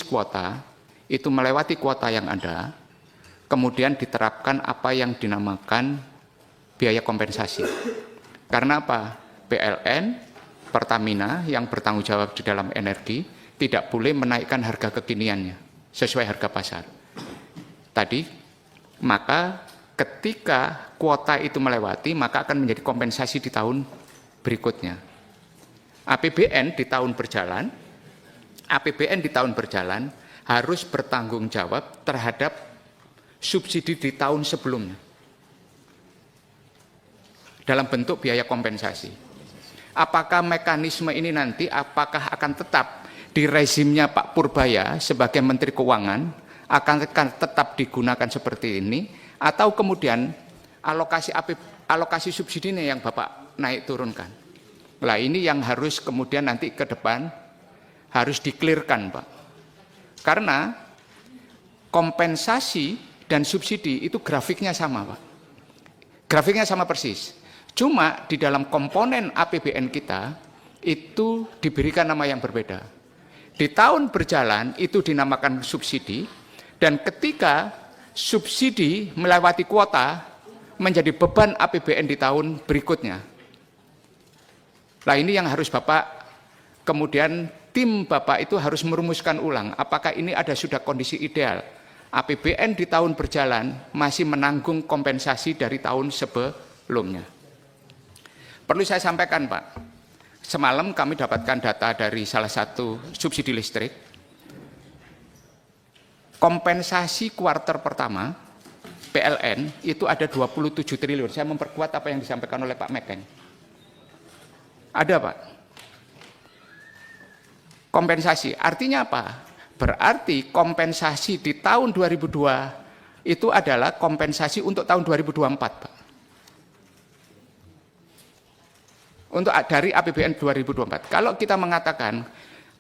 kuota itu melewati kuota yang ada, kemudian diterapkan apa yang dinamakan biaya kompensasi. Karena apa? PLN, Pertamina yang bertanggung jawab di dalam energi tidak boleh menaikkan harga kekiniannya sesuai harga pasar. Tadi, maka ketika kuota itu melewati, maka akan menjadi kompensasi di tahun berikutnya. APBN di tahun berjalan harus bertanggung jawab terhadap subsidi di tahun sebelumnya dalam bentuk biaya kompensasi. Apakah mekanisme ini nanti apakah akan tetap di rezimnya Pak Purbaya sebagai Menteri Keuangan akan tetap digunakan seperti ini, atau kemudian alokasi subsidinya yang Bapak naik turunkan? Nah, ini yang harus kemudian nanti ke depan harus di-clear-kan, Pak. Karena kompensasi dan subsidi itu grafiknya sama, Pak. Grafiknya sama persis. Cuma di dalam komponen APBN kita itu diberikan nama yang berbeda. Di tahun berjalan itu dinamakan subsidi, dan ketika subsidi melewati kuota menjadi beban APBN di tahun berikutnya. Nah, ini yang harus Bapak kemudian tim Bapak itu harus merumuskan ulang, apakah ini ada sudah kondisi ideal. APBN di tahun berjalan masih menanggung kompensasi dari tahun sebelumnya. Perlu saya sampaikan, Pak, semalam kami dapatkan data dari salah satu subsidi listrik. Kompensasi kuartal pertama PLN itu ada 27 triliun. Saya memperkuat apa yang disampaikan oleh Pak Mekeng. Ada, Pak. Kompensasi, artinya apa? Berarti kompensasi di tahun 2002 itu adalah kompensasi untuk tahun 2024, Pak. Untuk dari APBN 2024. Kalau kita mengatakan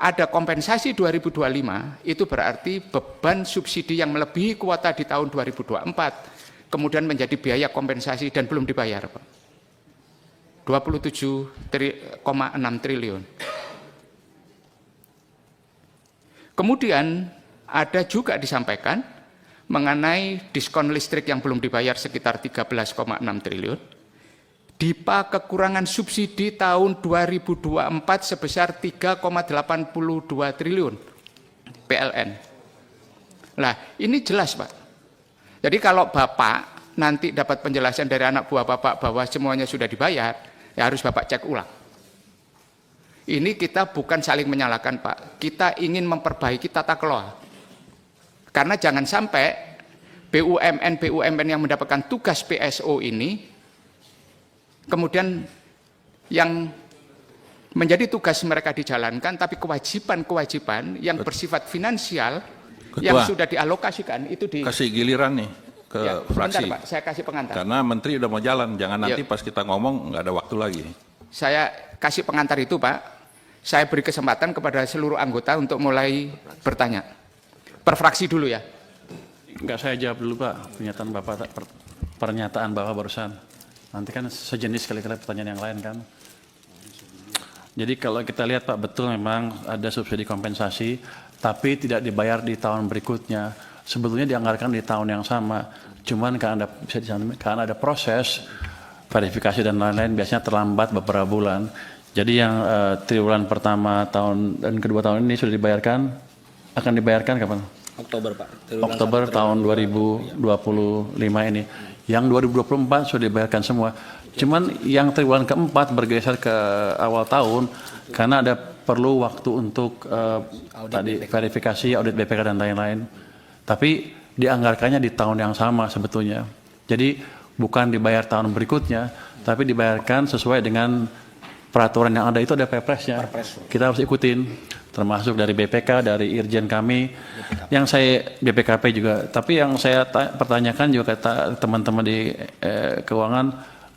ada kompensasi 2025, itu berarti beban subsidi yang melebihi kuota di tahun 2024, kemudian menjadi biaya kompensasi dan belum dibayar, Pak. 27,6 triliun. Kemudian ada juga disampaikan mengenai diskon listrik yang belum dibayar sekitar 13,6 triliun. DIPA kekurangan subsidi tahun 2024 sebesar 3,82 triliun PLN. Nah, ini jelas, Pak. Jadi kalau Bapak nanti dapat penjelasan dari anak buah Bapak bahwa semuanya sudah dibayar, ya harus Bapak cek ulang. Ini kita bukan saling menyalahkan, Pak. Kita ingin memperbaiki tata kelola. Karena jangan sampai BUMN yang mendapatkan tugas PSO ini kemudian yang menjadi tugas mereka dijalankan, tapi kewajiban-kewajiban yang bersifat finansial Ketua, yang sudah dialokasikan itu kasih giliran nih ke ya, fraksi. bentar, Pak, saya kasih pengantar. Karena Menteri udah mau jalan, jangan nanti pas kita ngomong nggak ada waktu lagi. Saya kasih pengantar itu, Pak. Saya beri kesempatan kepada seluruh anggota untuk mulai bertanya. Per fraksi dulu ya. Enggak, saya jawab dulu, Pak. Pernyataan Bapak barusan. Nanti kan sejenis kali-kali pertanyaan yang lain kan. Jadi kalau kita lihat, Pak, betul memang ada subsidi kompensasi, tapi tidak dibayar di tahun berikutnya. Sebetulnya dianggarkan di tahun yang sama. Cuman karena ada proses verifikasi dan lain-lain, biasanya terlambat beberapa bulan. Jadi yang triwulan pertama tahun dan kedua tahun ini sudah dibayarkan, akan dibayarkan kapan? Oktober, Pak. Oktober tahun 2025 ini. Yang 2024 sudah dibayarkan semua. Cuman yang triwulan keempat bergeser ke awal tahun karena ada perlu waktu untuk tadi verifikasi, audit BPK dan lain-lain. Tapi dianggarkannya di tahun yang sama sebetulnya. Jadi bukan dibayar tahun berikutnya, tapi dibayarkan sesuai dengan peraturan yang ada. Itu ada Perpresnya. Kita harus ikutin, termasuk dari BPK, dari Irjen kami, yang saya BPKP juga. Tapi yang saya pertanyakan juga kata teman-teman di keuangan,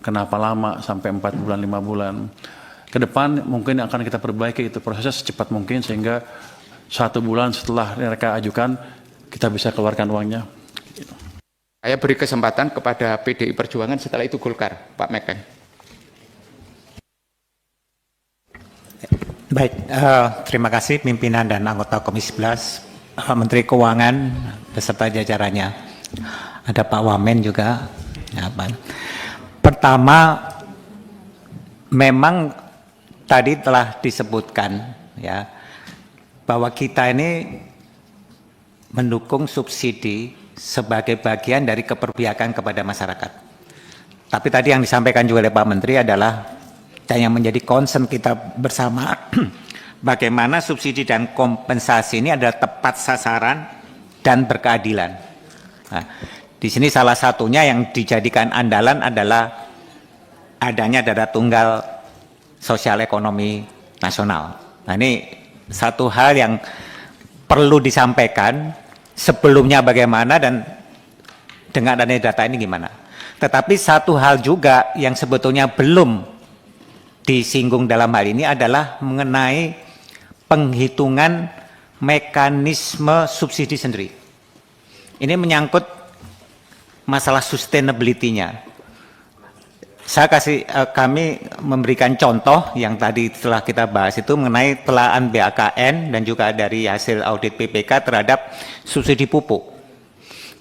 kenapa lama sampai 4 bulan, 5 bulan. Ke depan mungkin akan kita perbaiki itu prosesnya secepat mungkin sehingga 1 bulan setelah mereka ajukan kita bisa keluarkan uangnya. Saya beri kesempatan kepada PDI Perjuangan, setelah itu Golkar, Pak Mekeng. Baik, terima kasih pimpinan dan anggota Komisi 11 Menteri Keuangan beserta jajarannya. Ada Pak Wamen juga. Ya, Pak. Pertama, memang tadi telah disebutkan ya bahwa kita ini mendukung subsidi sebagai bagian dari keperpihakan kepada masyarakat. Tapi tadi yang disampaikan juga oleh Pak Menteri adalah dan yang menjadi concern kita bersama bagaimana subsidi dan kompensasi ini adalah tepat sasaran dan berkeadilan. Nah, di sini salah satunya yang dijadikan andalan adalah adanya dana tunggal sosial ekonomi nasional. Nah, ini satu hal yang perlu disampaikan sebelumnya bagaimana dan dengan adanya data ini gimana. Tetapi satu hal juga yang sebetulnya belum disinggung dalam hal ini adalah mengenai penghitungan mekanisme subsidi sendiri. Ini menyangkut masalah sustainability-nya. Kami memberikan contoh yang tadi telah kita bahas itu mengenai telaah BAKN dan juga dari hasil audit BPK terhadap subsidi pupuk.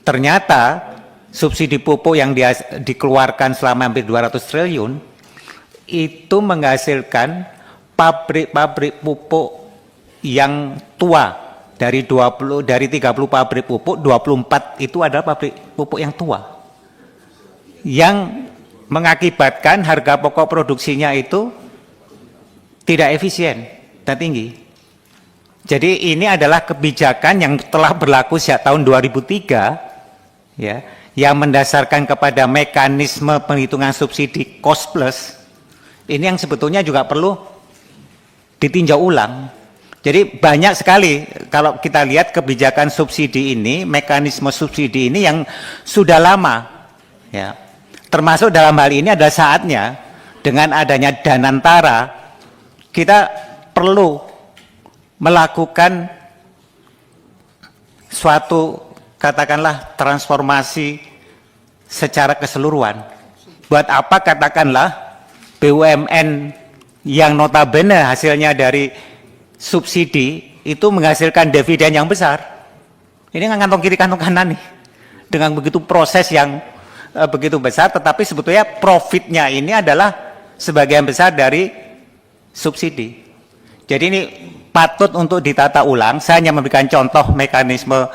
Ternyata subsidi pupuk yang dikeluarkan selama hampir 200 triliun itu menghasilkan pabrik-pabrik pupuk yang tua dari 30 pabrik pupuk 24 itu adalah pabrik pupuk yang tua yang mengakibatkan harga pokok produksinya itu tidak efisien dan tinggi. Jadi ini adalah kebijakan yang telah berlaku sejak tahun 2003 ya, yang mendasarkan kepada mekanisme penghitungan subsidi cost plus. Ini yang sebetulnya juga perlu ditinjau ulang. Jadi banyak sekali kalau kita lihat kebijakan subsidi ini, mekanisme subsidi ini yang sudah lama ya. Termasuk dalam hal ini adalah saatnya dengan adanya Danantara kita perlu melakukan suatu katakanlah transformasi secara keseluruhan. Buat apa katakanlah BUMN yang notabene hasilnya dari subsidi itu menghasilkan dividen yang besar. Ini kan kantong kiri kantong kanan nih. Dengan begitu proses yang begitu besar, tetapi sebetulnya profitnya ini adalah sebagian besar dari subsidi. Jadi ini patut untuk ditata ulang. Saya hanya memberikan contoh mekanisme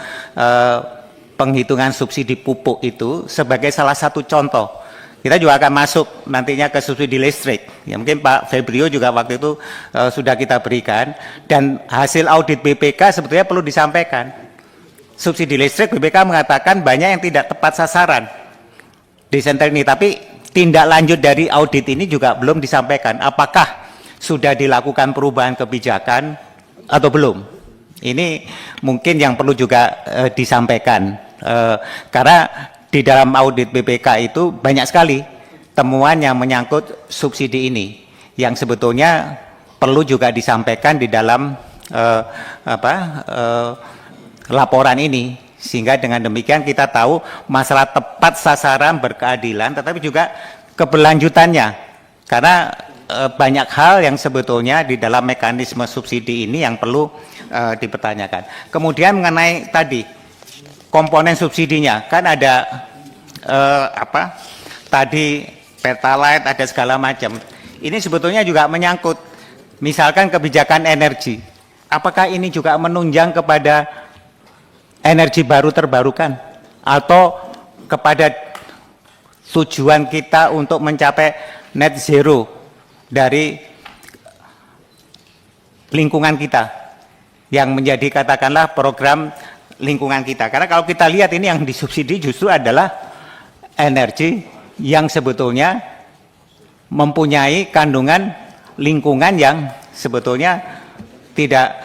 penghitungan subsidi pupuk itu sebagai salah satu contoh. Kita juga akan masuk nantinya ke subsidi listrik. Ya, mungkin Pak Febrio juga waktu itu sudah kita berikan. Dan hasil audit BPK sebetulnya perlu disampaikan. Subsidi listrik BPK mengatakan banyak yang tidak tepat sasaran di center ini, tapi tindak lanjut dari audit ini juga belum disampaikan. Apakah sudah dilakukan perubahan kebijakan atau belum? Ini mungkin yang perlu juga disampaikan. Karena di dalam audit BPK itu banyak sekali temuan yang menyangkut subsidi ini, yang sebetulnya perlu juga disampaikan di dalam laporan ini. Sehingga dengan demikian kita tahu masalah tepat sasaran berkeadilan, tetapi juga keberlanjutannya. Karena banyak hal yang sebetulnya di dalam mekanisme subsidi ini yang perlu dipertanyakan. Kemudian mengenai tadi komponen subsidinya, kan ada tadi Pertalite, ada segala macam. Ini sebetulnya juga menyangkut misalkan kebijakan energi. Apakah ini juga menunjang kepada energi baru terbarukan atau kepada tujuan kita untuk mencapai net zero dari lingkungan kita yang menjadi katakanlah program lingkungan kita. Karena kalau kita lihat ini yang disubsidi justru adalah energi yang sebetulnya mempunyai kandungan lingkungan yang sebetulnya tidak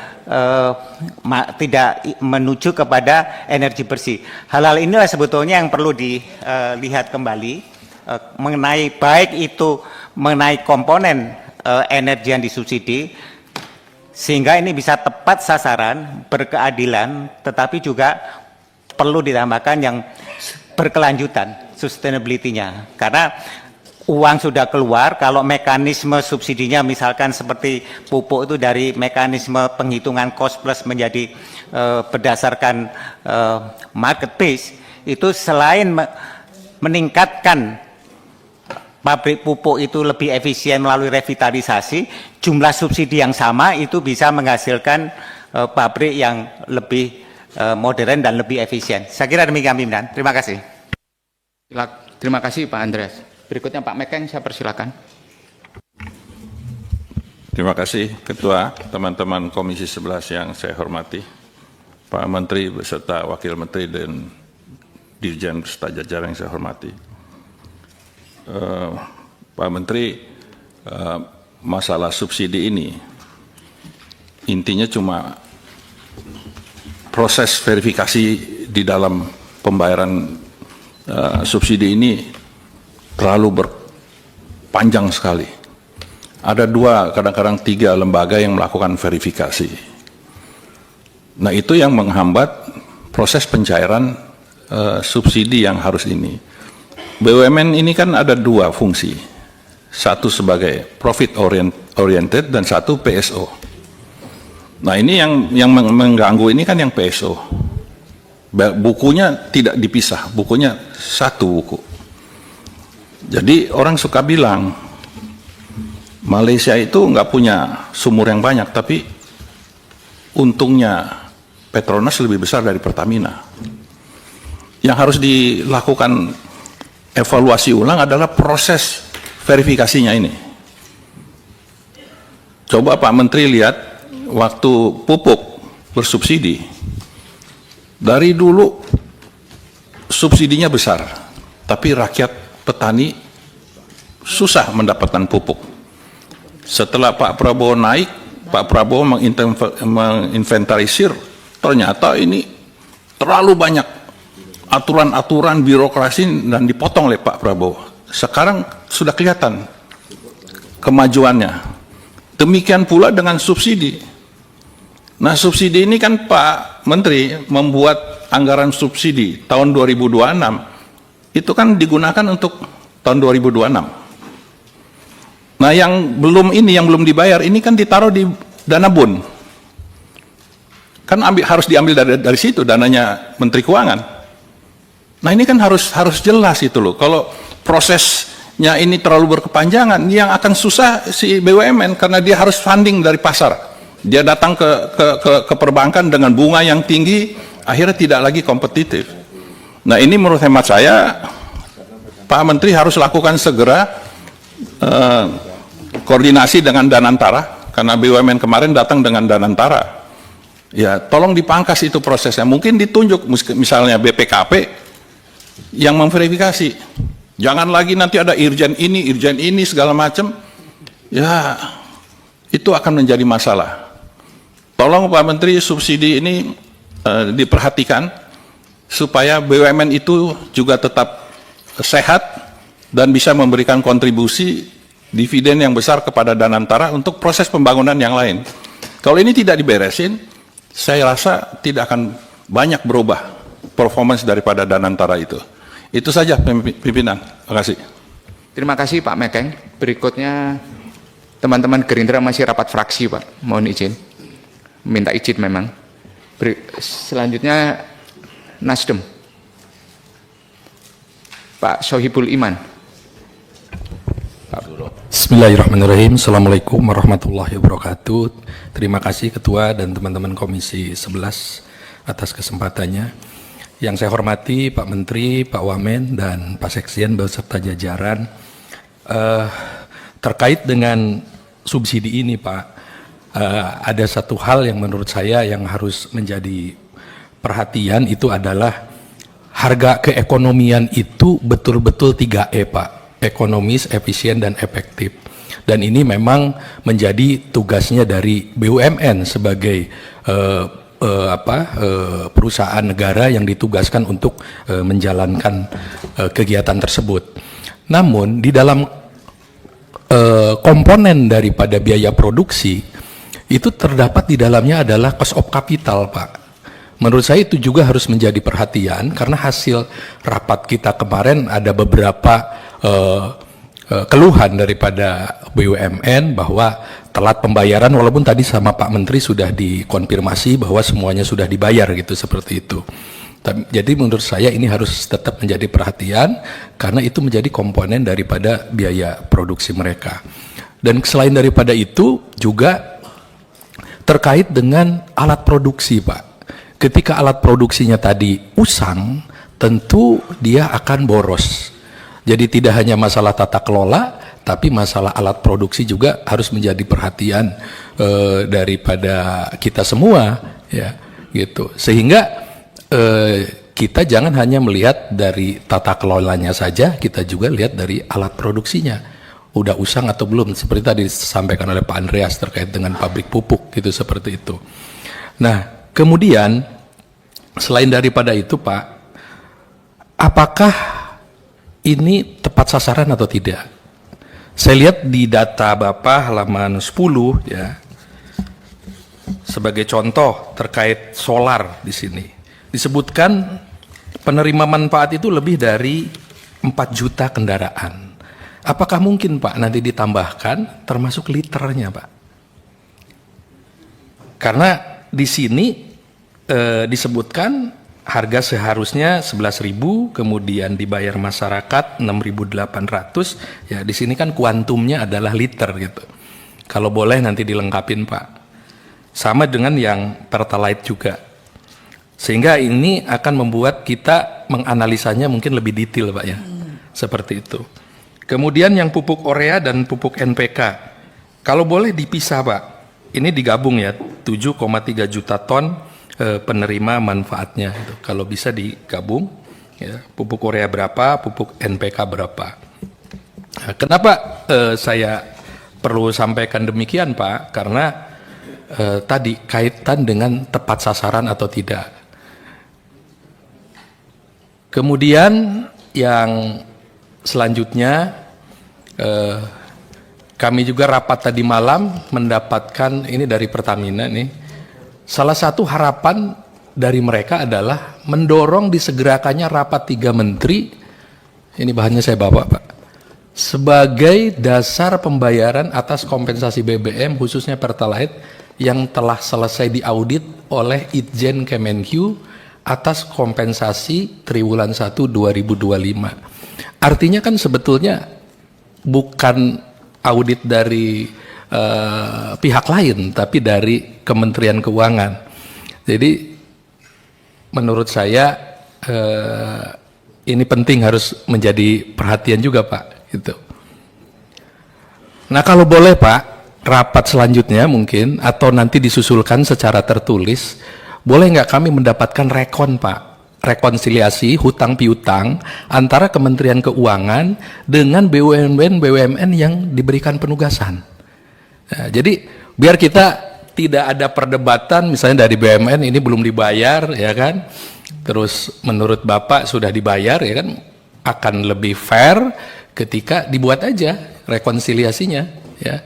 menuju kepada energi bersih. Hal-hal inilah sebetulnya yang perlu dilihat kembali mengenai baik itu mengenai komponen energi yang disubsidi sehingga ini bisa tepat sasaran, berkeadilan, tetapi juga perlu ditambahkan yang berkelanjutan, sustainability-nya. Karena uang sudah keluar, kalau mekanisme subsidinya misalkan seperti pupuk itu dari mekanisme penghitungan cost plus menjadi berdasarkan market base, itu selain meningkatkan pabrik pupuk itu lebih efisien melalui revitalisasi, jumlah subsidi yang sama itu bisa menghasilkan pabrik yang lebih modern dan lebih efisien. Saya kira demikian pimpinan. Terima kasih. Terima kasih Pak Andreas. Berikutnya Pak Mekeng, saya persilakan. Terima kasih Ketua, teman-teman Komisi 11 yang saya hormati, Pak Menteri beserta Wakil Menteri dan Dirjen beserta jajaran yang saya hormati. Pak Menteri, masalah subsidi ini intinya cuma proses verifikasi di dalam pembayaran subsidi ini terlalu berpanjang sekali. Ada 2, kadang-kadang 3 lembaga yang melakukan verifikasi. Nah, itu yang menghambat proses pencairan subsidi yang harus ini. BUMN ini kan ada 2 fungsi. Satu sebagai profit oriented dan satu PSO. Nah, ini yang mengganggu ini kan yang PSO. Bukunya tidak dipisah, bukunya satu buku. Jadi orang suka bilang Malaysia itu nggak punya sumur yang banyak, tapi untungnya Petronas lebih besar dari Pertamina. Yang harus dilakukan evaluasi ulang adalah proses verifikasinya ini. Coba Pak Menteri lihat waktu pupuk bersubsidi, dari dulu subsidinya besar, tapi rakyat petani susah mendapatkan pupuk. Setelah Pak Prabowo naik, Pak Prabowo menginventarisir, ternyata ini terlalu banyak aturan-aturan birokrasi dan dipotong oleh Pak Prabowo. Sekarang sudah kelihatan kemajuannya. Demikian pula dengan subsidi. Nah, subsidi ini kan Pak Menteri membuat anggaran subsidi tahun 2026 itu kan digunakan untuk tahun 2026. Nah, yang belum dibayar ini kan ditaruh di dana BUN. Kan harus diambil dari situ dananya Menteri Keuangan. Nah, ini kan harus jelas itu loh. Kalau prosesnya ini terlalu berkepanjangan, yang akan susah si BUMN karena dia harus funding dari pasar. Dia datang ke perbankan dengan bunga yang tinggi, akhirnya tidak lagi kompetitif. Nah, ini menurut hemat saya, Pak Menteri harus lakukan segera koordinasi dengan Danantara, karena BUMN kemarin datang dengan Danantara. Ya, tolong dipangkas itu prosesnya. Mungkin ditunjuk misalnya BPKP yang memverifikasi. Jangan lagi nanti ada irjen ini segala macam. Ya, itu akan menjadi masalah. Tolong Pak Menteri subsidi ini diperhatikan supaya BUMN itu juga tetap sehat dan bisa memberikan kontribusi dividen yang besar kepada Danantara untuk proses pembangunan yang lain. Kalau ini tidak diberesin, saya rasa tidak akan banyak berubah performance daripada Danantara itu. Itu saja pimpinan. Terima kasih. Terima kasih Pak Mekeng. Berikutnya teman-teman Gerindra masih rapat fraksi Pak. Mohon izin. Minta izin memang. Selanjutnya Nasdem. Pak Sohibul Iman. Bismillahirrahmanirrahim. Assalamualaikum warahmatullahi wabarakatuh. Terima kasih Ketua dan teman-teman Komisi 11 atas kesempatannya. Yang saya hormati Pak Menteri, Pak Wamen, dan Pak Seksien beserta jajaran. Terkait dengan subsidi ini Pak, ada satu hal yang menurut saya yang harus menjadi perhatian, itu adalah harga keekonomian itu betul-betul 3E Pak, ekonomis, efisien, dan efektif. Dan ini memang menjadi tugasnya dari BUMN sebagai perusahaan negara yang ditugaskan untuk menjalankan kegiatan tersebut. Namun di dalam komponen daripada biaya produksi itu terdapat di dalamnya adalah cost of capital Pak. Menurut saya itu juga harus menjadi perhatian, karena hasil rapat kita kemarin ada beberapa keluhan daripada BUMN bahwa telat pembayaran, walaupun tadi sama Pak Menteri sudah dikonfirmasi bahwa semuanya sudah dibayar gitu, seperti itu. Jadi menurut saya ini harus tetap menjadi perhatian karena itu menjadi komponen daripada biaya produksi mereka. Dan selain daripada itu juga terkait dengan alat produksi, Pak. Ketika alat produksinya tadi usang, tentu dia akan boros. Jadi tidak hanya masalah tata kelola, tapi masalah alat produksi juga harus menjadi perhatian daripada kita semua, ya, gitu. Sehingga kita jangan hanya melihat dari tata kelolanya saja, kita juga lihat dari alat produksinya. Udah usang atau belum? Seperti tadi disampaikan oleh Pak Andreas terkait dengan pabrik pupuk, gitu, seperti itu. Nah, kemudian selain daripada itu, Pak, apakah ini tepat sasaran atau tidak? Saya lihat di data Bapak halaman 10 ya. Sebagai contoh terkait solar di sini. Disebutkan penerima manfaat itu lebih dari 4 juta kendaraan. Apakah mungkin, Pak, nanti ditambahkan termasuk liternya, Pak? Karena di sini disebutkan harga seharusnya 11.000, kemudian dibayar masyarakat 6.800. Ya, di sini kan kuantumnya adalah liter gitu. Kalau boleh nanti dilengkapin, Pak. Sama dengan yang Pertalite juga. Sehingga ini akan membuat kita menganalisanya mungkin lebih detail, Pak, ya. Seperti itu. Kemudian yang pupuk urea dan pupuk NPK. Kalau boleh dipisah, Pak. Ini digabung ya, 7,3 juta ton penerima manfaatnya itu. Kalau bisa digabung ya, pupuk urea berapa, pupuk NPK berapa. Nah, kenapa saya perlu sampaikan demikian, Pak? Karena tadi kaitan dengan tepat sasaran atau tidak. Kemudian yang selanjutnya kami juga rapat tadi malam mendapatkan ini dari Pertamina nih. Salah satu harapan dari mereka adalah mendorong disegerakannya rapat 3 menteri, ini bahannya saya bawa, Pak, sebagai dasar pembayaran atas kompensasi BBM khususnya Pertalite yang telah selesai diaudit oleh Itjen Kemenq atas kompensasi triwulan 1 2025. Artinya kan sebetulnya bukan audit dari pihak lain, tapi dari Kementerian Keuangan. Jadi menurut saya ini penting, harus menjadi perhatian juga, Pak. Gitu. Nah, kalau boleh, Pak, rapat selanjutnya mungkin atau nanti disusulkan secara tertulis, boleh nggak kami mendapatkan rekon, Pak? Rekonsiliasi hutang piutang antara Kementerian Keuangan dengan BUMN yang diberikan penugasan. Nah, jadi biar kita tidak ada perdebatan, misalnya dari BUMN ini belum dibayar, ya kan? Terus menurut Bapak sudah dibayar, ya kan? Akan lebih fair ketika dibuat aja rekonsiliasinya, ya.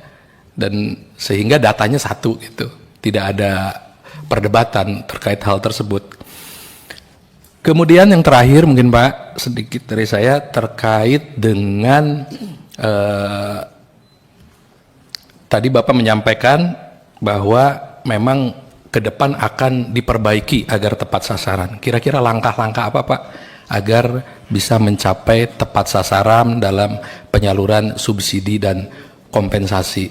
Dan sehingga datanya satu gitu, tidak ada perdebatan terkait hal tersebut. Kemudian yang terakhir mungkin, Pak, sedikit dari saya terkait dengan tadi Bapak menyampaikan bahwa memang ke depan akan diperbaiki agar tepat sasaran. Kira-kira langkah-langkah apa, Pak, agar bisa mencapai tepat sasaran dalam penyaluran subsidi dan kompensasi?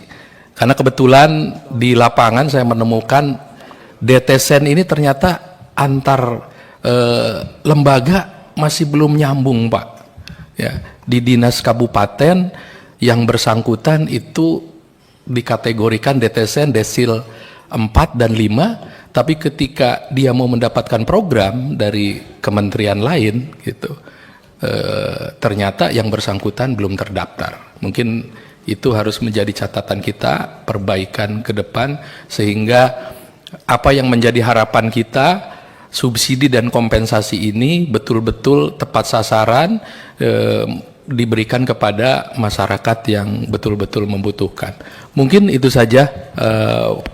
Karena kebetulan di lapangan saya menemukan DTSEN ini ternyata antar lembaga masih belum nyambung, Pak. Ya, di dinas kabupaten yang bersangkutan itu dikategorikan DTSEN desil 4 dan 5, tapi ketika dia mau mendapatkan program dari kementerian lain gitu, ternyata yang bersangkutan belum terdaftar. Mungkin itu harus menjadi catatan kita, perbaikan ke depan, sehingga apa yang menjadi harapan kita, subsidi dan kompensasi ini betul-betul tepat sasaran, diberikan kepada masyarakat yang betul-betul membutuhkan. Mungkin itu saja,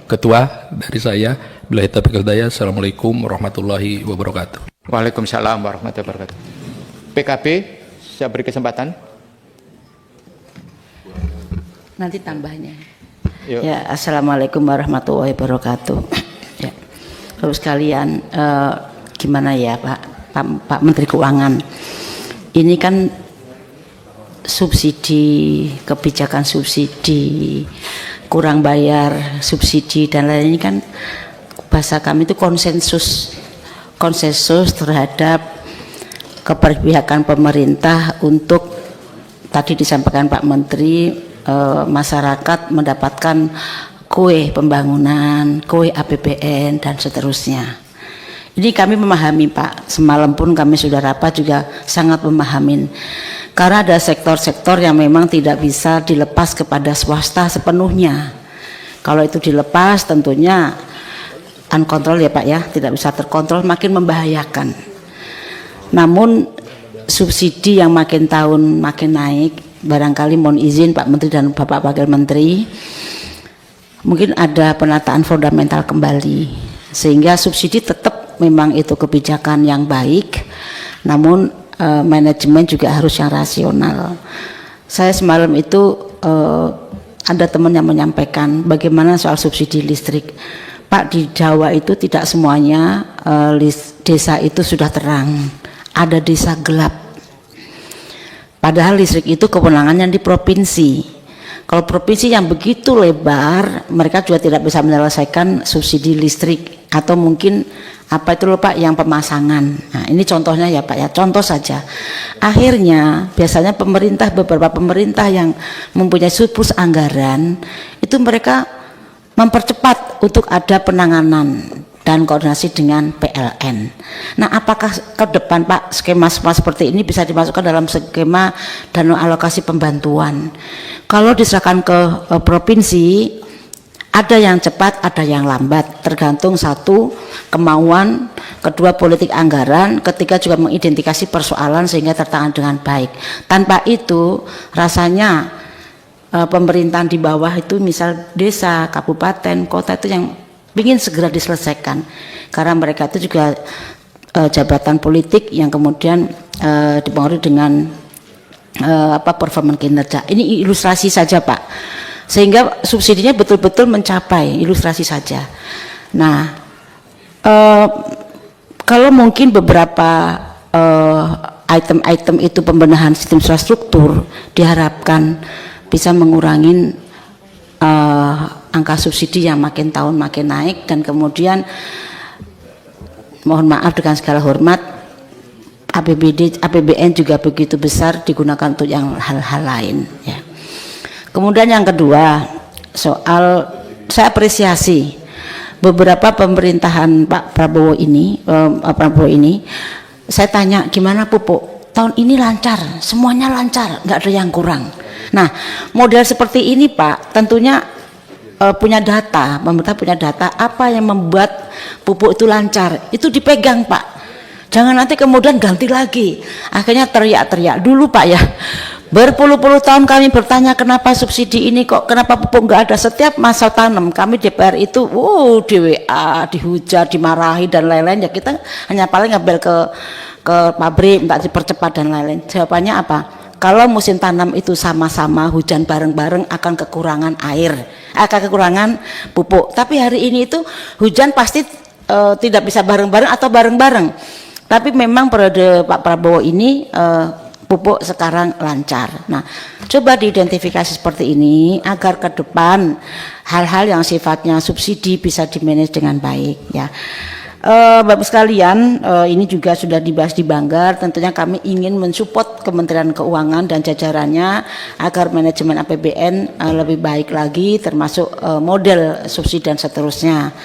Ketua, dari saya. Billahi taufiq wal hidayah. Assalamualaikum warahmatullahi wabarakatuh. Waalaikumsalam warahmatullahi wabarakatuh. PKB, saya beri kesempatan. nanti tambahnya. Yuk. Ya, assalamualaikum warahmatullahi wabarakatuh. Ya, Bapak sekalian, gimana ya Pak Menteri Keuangan? Ini kan subsidi, kebijakan subsidi, kurang bayar subsidi dan lain-lain, ini kan bahasa kami itu konsensus terhadap keberpihakan pemerintah untuk, tadi disampaikan Pak Menteri, masyarakat mendapatkan kue pembangunan, kue APBN dan seterusnya. Ini kami memahami Pak, semalam pun kami sudah rapat juga sangat memahami, karena ada sektor-sektor yang memang tidak bisa dilepas kepada swasta sepenuhnya. Kalau itu dilepas tentunya unkontrol ya Pak ya, tidak bisa terkontrol, makin membahayakan. Namun subsidi yang makin tahun makin naik, barangkali mohon izin Pak Menteri dan Bapak Wakil Menteri, mungkin ada penataan fundamental kembali, sehingga subsidi tetap memang itu kebijakan yang baik, namun manajemen juga harus yang rasional. Saya semalam itu ada teman yang menyampaikan bagaimana soal subsidi listrik. Pak, di Jawa itu tidak semuanya desa itu sudah terang, ada desa gelap. Padahal listrik itu kewenangannya di provinsi. Kalau provinsi yang begitu lebar, mereka juga tidak bisa menyelesaikan subsidi listrik, atau mungkin apa itu loh Pak yang pemasangan. Nah, ini contohnya ya Pak ya, contoh saja. Akhirnya biasanya beberapa pemerintah yang mempunyai surplus anggaran itu mereka mempercepat untuk ada penanganan dan koordinasi dengan PLN. Nah, apakah ke depan Pak skema seperti ini bisa dimasukkan dalam skema dana alokasi pembantuan? Kalau diserahkan ke provinsi, ada yang cepat, ada yang lambat, tergantung satu kemauan, kedua politik anggaran, ketiga juga mengidentifikasi persoalan sehingga tertangani dengan baik. Tanpa itu rasanya pemerintahan di bawah itu, misal desa, kabupaten, kota itu yang ingin segera diselesaikan, karena mereka itu juga jabatan politik yang kemudian dipengaruhi dengan performa kinerja. Ini ilustrasi saja Pak, sehingga subsidinya betul-betul mencapai, ilustrasi saja. Nah, kalau mungkin beberapa item-item itu pembenahan sistem infrastruktur diharapkan bisa mengurangi angka subsidi yang makin tahun makin naik, dan kemudian mohon maaf dengan segala hormat, APBN juga begitu besar digunakan untuk yang hal-hal lain ya. Kemudian yang kedua, soal saya apresiasi beberapa pemerintahan Pak Prabowo ini, saya tanya gimana Pupuk, tahun ini lancar, semuanya lancar, nggak ada yang kurang. Nah, model seperti ini Pak tentunya punya data, pemerintah punya data apa yang membuat pupuk itu lancar, itu dipegang Pak. Jangan nanti kemudian ganti lagi, akhirnya teriak-teriak. Dulu Pak ya, berpuluh-puluh tahun kami bertanya kenapa subsidi ini kok, kenapa pupuk nggak ada. Setiap masa tanam kami DPR itu di WA, dihujat, dimarahi dan lain-lain ya, kita hanya paling ngambil ke pabrik minta dipercepat dan lain-lain. Jawabannya apa? Kalau musim tanam itu sama-sama hujan bareng-bareng akan kekurangan air, akan kekurangan pupuk. Tapi hari ini itu hujan pasti tidak bisa bareng-bareng atau bareng-bareng. Tapi memang periode Pak Prabowo ini pupuk sekarang lancar. Nah, coba diidentifikasi seperti ini agar ke depan hal-hal yang sifatnya subsidi bisa dimanage dengan baik ya. Bapak sekalian, ini juga sudah dibahas di Banggar. Tentunya kami ingin mensupport Kementerian Keuangan dan jajarannya agar manajemen APBN lebih baik lagi, termasuk model subsidi dan seterusnya.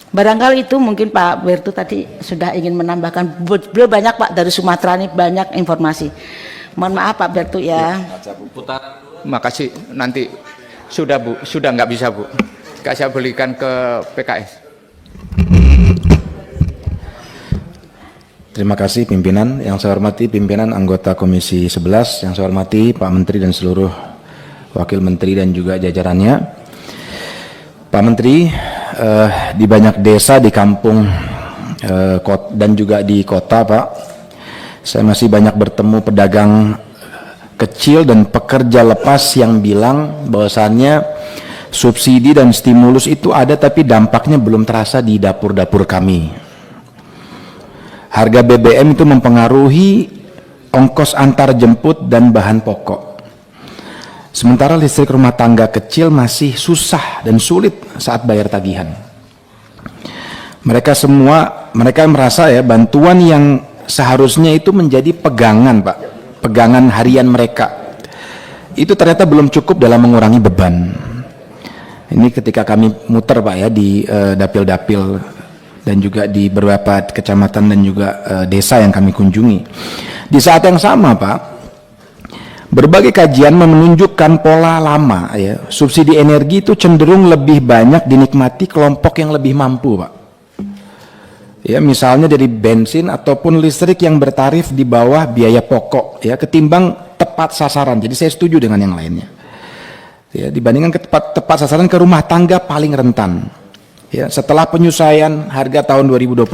Barangkali itu mungkin Pak Bertu tadi sudah ingin menambahkan. Beliau banyak Pak dari Sumatera, ini banyak informasi. Mohon maaf Pak Bertu ya. Makasih, nanti sudah Bu, sudah nggak bisa Bu. Saya belikan ke PKS. Terima kasih pimpinan. Yang saya hormati pimpinan anggota Komisi 11, yang saya hormati Pak Menteri dan seluruh Wakil Menteri dan juga jajarannya. Pak Menteri, di banyak desa, di kampung dan juga di kota Pak, saya masih banyak bertemu pedagang kecil dan pekerja lepas yang bilang bahwasannya subsidi dan stimulus itu ada tapi dampaknya belum terasa di dapur-dapur kami. Harga BBM itu mempengaruhi ongkos antar jemput dan bahan pokok. Sementara listrik rumah tangga kecil masih susah dan sulit saat bayar tagihan. Mereka merasa ya bantuan yang seharusnya itu menjadi pegangan, Pak, pegangan harian mereka, itu ternyata belum cukup dalam mengurangi beban. Ini ketika kami muter, Pak, ya, di dapil-dapil dan juga di beberapa kecamatan dan juga desa yang kami kunjungi. Di saat yang sama, Pak, berbagai kajian menunjukkan pola lama, ya, subsidi energi itu cenderung lebih banyak dinikmati kelompok yang lebih mampu, Pak. Ya, misalnya dari bensin ataupun listrik yang bertarif di bawah biaya pokok, ya, ketimbang tepat sasaran. Jadi saya setuju dengan yang lainnya. Ya, dibandingkan ke tepat sasaran ke rumah tangga paling rentan. Ya, setelah penyusuaian harga tahun 2022,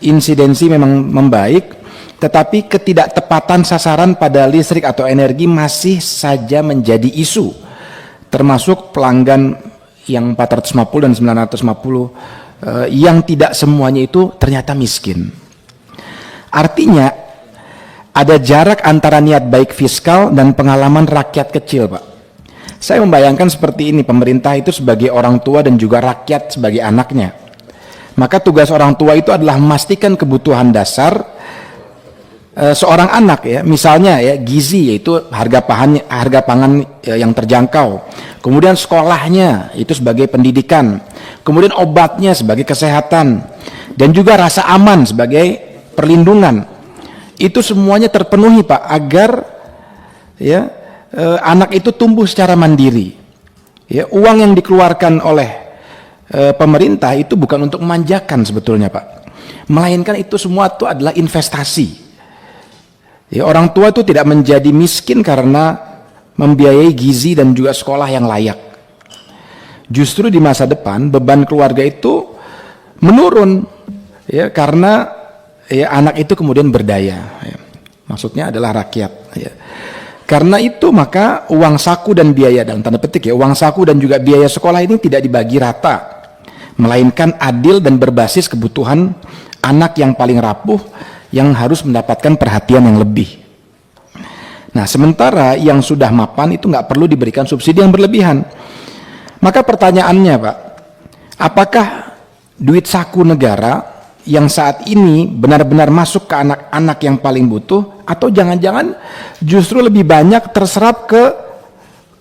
insidensi memang membaik, tetapi ketidaktepatan sasaran pada listrik atau energi masih saja menjadi isu, termasuk pelanggan yang 450 dan 950 yang tidak semuanya itu ternyata miskin. Artinya ada jarak antara niat baik fiskal dan pengalaman rakyat kecil, Pak. Saya membayangkan seperti ini, pemerintah itu sebagai orang tua dan juga rakyat sebagai anaknya. Maka tugas orang tua itu adalah memastikan kebutuhan dasar seorang anak, ya, misalnya ya gizi, yaitu harga pangan yang terjangkau, kemudian sekolahnya itu sebagai pendidikan, kemudian obatnya sebagai kesehatan, dan juga rasa aman sebagai perlindungan. Itu semuanya terpenuhi, Pak, agar ya anak itu tumbuh secara mandiri. Ya, uang yang dikeluarkan oleh pemerintah itu bukan untuk memanjakan sebetulnya, Pak, melainkan itu semua itu adalah investasi. Ya, orang tua itu tidak menjadi miskin karena membiayai gizi dan juga sekolah yang layak. Justru di masa depan beban keluarga itu menurun, ya, karena ya anak itu kemudian berdaya. Ya. Maksudnya adalah rakyat. Ya. Karena itu maka uang saku dan biaya, dalam tanda petik, ya, uang saku dan juga biaya sekolah ini tidak dibagi rata, melainkan adil dan berbasis kebutuhan anak yang paling rapuh yang harus mendapatkan perhatian yang lebih. Nah, sementara yang sudah mapan itu nggak perlu diberikan subsidi yang berlebihan. Maka pertanyaannya, Pak, apakah duit saku negara yang saat ini benar-benar masuk ke anak-anak yang paling butuh, atau jangan-jangan justru lebih banyak terserap ke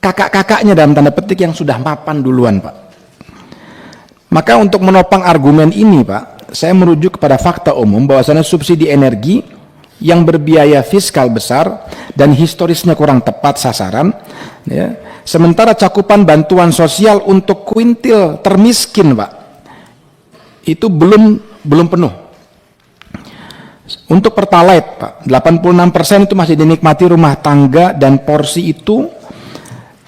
kakak-kakaknya dalam tanda petik yang sudah mapan duluan, Pak? Maka untuk menopang argumen ini, Pak, saya merujuk kepada fakta umum bahwasanya subsidi energi yang berbiaya fiskal besar dan historisnya kurang tepat sasaran, ya, sementara cakupan bantuan sosial untuk kuintil termiskin, Pak, itu belum penuh. Untuk Pertalite, Pak, 86% itu masih dinikmati rumah tangga, dan porsi itu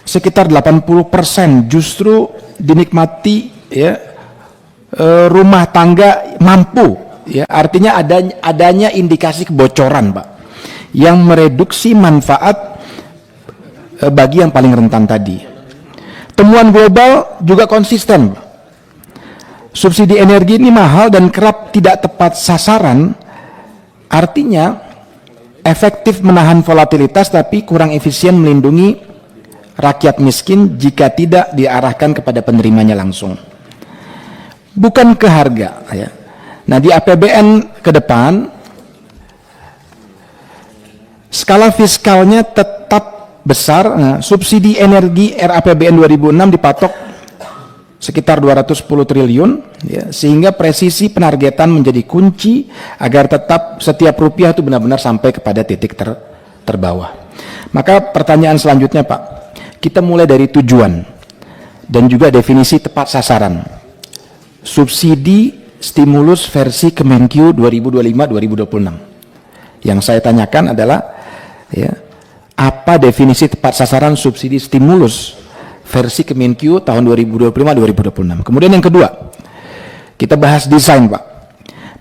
sekitar 80% justru dinikmati, ya, rumah tangga mampu, ya. Artinya adanya indikasi kebocoran, Pak, yang mereduksi manfaat bagi yang paling rentan tadi. Temuan global juga konsisten, Pak. Subsidi energi ini mahal dan kerap tidak tepat sasaran, artinya efektif menahan volatilitas tapi kurang efisien melindungi rakyat miskin jika tidak diarahkan kepada penerimanya langsung. Bukan ke harga, ya. Nah, di APBN ke depan skala fiskalnya tetap besar. Nah, subsidi energi RAPBN 2006 dipatok sekitar 210 triliun, ya, sehingga presisi penargetan menjadi kunci agar tetap setiap rupiah itu benar-benar sampai kepada titik terbawah. Maka pertanyaan selanjutnya, Pak, kita mulai dari tujuan dan juga definisi tepat sasaran. Subsidi stimulus versi Kemenkyu 2025-2026. Yang saya tanyakan adalah, ya, apa definisi tepat sasaran subsidi stimulus versi Kemenkyu tahun 2025-2026. Kemudian yang kedua, kita bahas desain, Pak.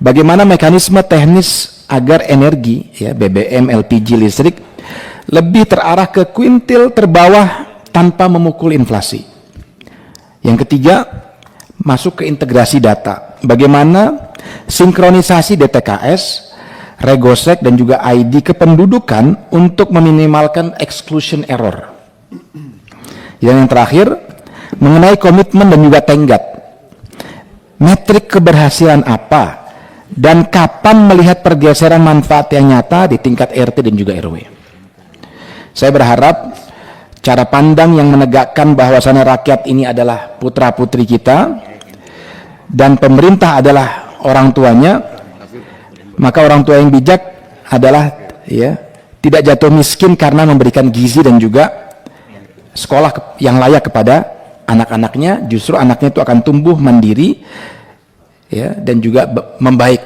Bagaimana mekanisme teknis agar energi, ya, BBM, LPG, listrik lebih terarah ke kuintil terbawah tanpa memukul inflasi. Yang ketiga, masuk ke integrasi data. Bagaimana sinkronisasi DTKS, Regosek, dan juga ID kependudukan untuk meminimalkan exclusion error. Yang terakhir, mengenai komitmen dan juga tenggat. Metrik keberhasilan apa dan kapan melihat pergeseran manfaat yang nyata di tingkat RT dan juga RW. Saya berharap cara pandang yang menegakkan bahwasannya rakyat ini adalah putra-putri kita dan pemerintah adalah orang tuanya, maka orang tua yang bijak adalah tidak jatuh miskin karena memberikan gizi dan juga sekolah yang layak kepada anak-anaknya. Justru anaknya itu akan tumbuh mandiri dan juga membaik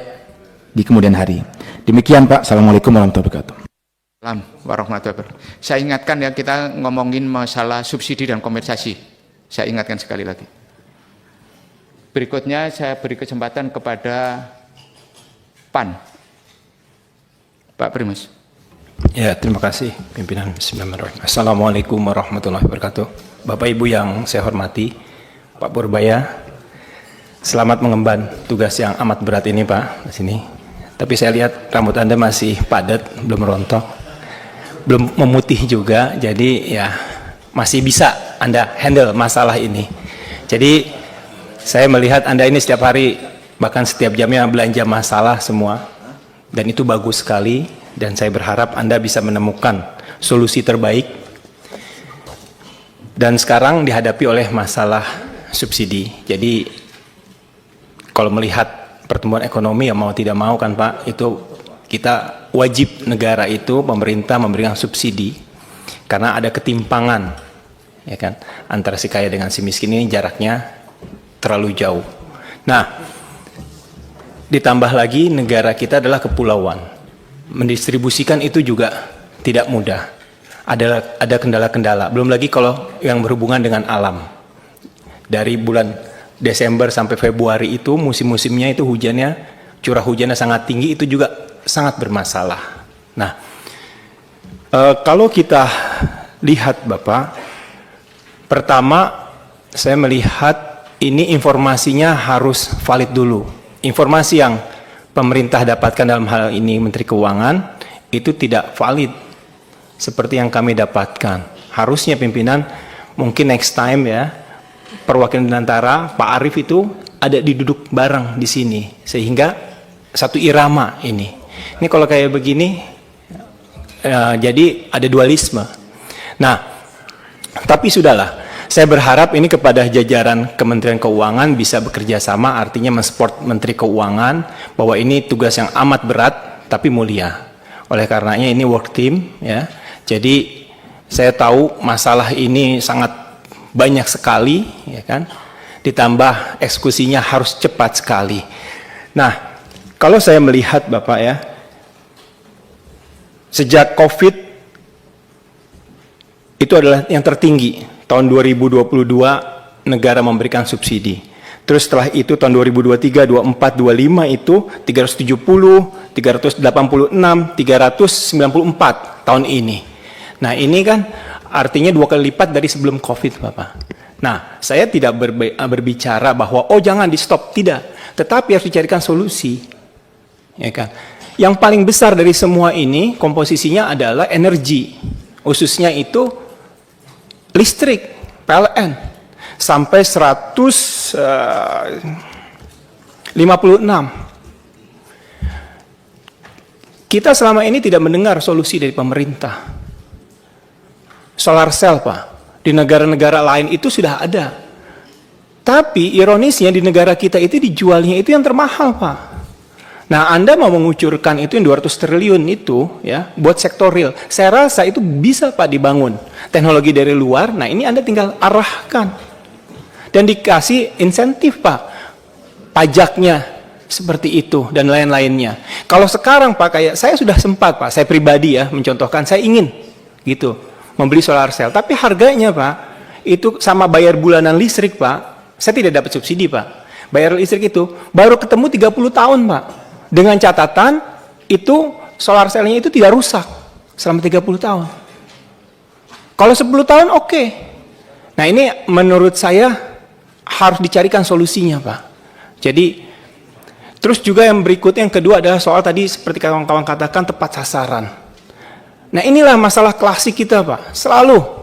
di kemudian hari. Demikian Pak. Assalamualaikum warahmatullahi wabarakatuh. Warahmatullahi wabarakatuh. Saya ingatkan ya, kita ngomongin masalah subsidi dan kompensasi. Saya ingatkan sekali lagi. Berikutnya saya beri kesempatan kepada PAN. Pak Primus. Ya, terima kasih pimpinan. Bismillahirrahmanirrahim. Assalamualaikum warahmatullahi wabarakatuh. Bapak Ibu yang saya hormati, Pak Purbaya, selamat mengemban tugas yang amat berat ini Pak di sini. Tapi saya lihat rambut Anda masih padat, belum rontok, belum memutih juga, jadi ya masih bisa Anda handle masalah ini. Jadi saya melihat Anda ini setiap hari, bahkan setiap jamnya belanja masalah semua, dan itu bagus sekali, dan saya berharap Anda bisa menemukan solusi terbaik. Dan sekarang dihadapi oleh masalah subsidi. Jadi kalau melihat pertumbuhan ekonomi, ya mau tidak mau kan Pak, itu kita wajib negara itu, pemerintah memberikan subsidi karena ada ketimpangan, ya kan, antara si kaya dengan si miskin ini jaraknya terlalu jauh. Nah, ditambah lagi negara kita adalah kepulauan, mendistribusikan itu juga tidak mudah. Ada kendala-kendala. Belum lagi kalau yang berhubungan dengan alam. Dari bulan Desember sampai Februari itu musim-musimnya itu hujannya, curah hujannya sangat tinggi, itu juga sangat bermasalah. Nah, kalau kita lihat Bapak, pertama saya melihat ini informasinya harus valid dulu. Informasi yang pemerintah dapatkan dalam hal ini Menteri Keuangan itu tidak valid seperti yang kami dapatkan. Harusnya pimpinan mungkin next time ya, perwakilan Nusantara, Pak Arief itu ada duduk bareng di sini sehingga satu irama ini. Ini kalau kayak begini jadi ada dualisme. Nah, tapi sudahlah. Saya berharap ini kepada jajaran Kementerian Keuangan bisa bekerja sama, artinya mensupport Menteri Keuangan bahwa ini tugas yang amat berat tapi mulia. Oleh karenanya ini work team ya. Jadi saya tahu masalah ini sangat banyak sekali, ya kan? Ditambah eksekusinya harus cepat sekali. Nah, kalau saya melihat Bapak ya, sejak COVID itu adalah yang tertinggi. Tahun 2022 negara memberikan subsidi. Terus setelah itu tahun 2023, 24, 25 itu 370, 386, 394 tahun ini. Nah, ini kan artinya 2 kali lipat dari sebelum COVID, Bapak. Nah, saya tidak berbicara bahwa oh jangan di stop, tidak. Tetapi harus dicarikan solusi. Ya kan? Yang paling besar dari semua ini komposisinya adalah energi. Khususnya itu listrik, PLN. Sampai 156. Kita selama ini tidak mendengar solusi dari pemerintah. Solar cell, Pak. Di negara-negara lain itu sudah ada. Tapi ironisnya di negara kita itu dijualnya itu yang termahal, Pak. Nah, Anda mau mengucurkan itu yang 200 triliun itu ya buat sektor real. Saya rasa itu bisa Pak dibangun. Teknologi dari luar, nah ini Anda tinggal arahkan. Dan dikasih insentif Pak. Pajaknya seperti itu dan lain-lainnya. Kalau sekarang Pak, kayak saya sudah sempat Pak, saya pribadi ya mencontohkan, saya ingin gitu membeli solar cell. Tapi harganya Pak, itu sama bayar bulanan listrik Pak, saya tidak dapat subsidi Pak. Bayar listrik itu baru ketemu 30 tahun Pak. Dengan catatan itu solar cell-nya itu tidak rusak selama 30 tahun. Kalau 10 tahun oke. Nah ini menurut saya harus dicarikan solusinya Pak. Jadi terus juga yang berikutnya yang kedua adalah soal tadi seperti kawan-kawan katakan tepat sasaran. Nah inilah masalah klasik kita Pak, selalu.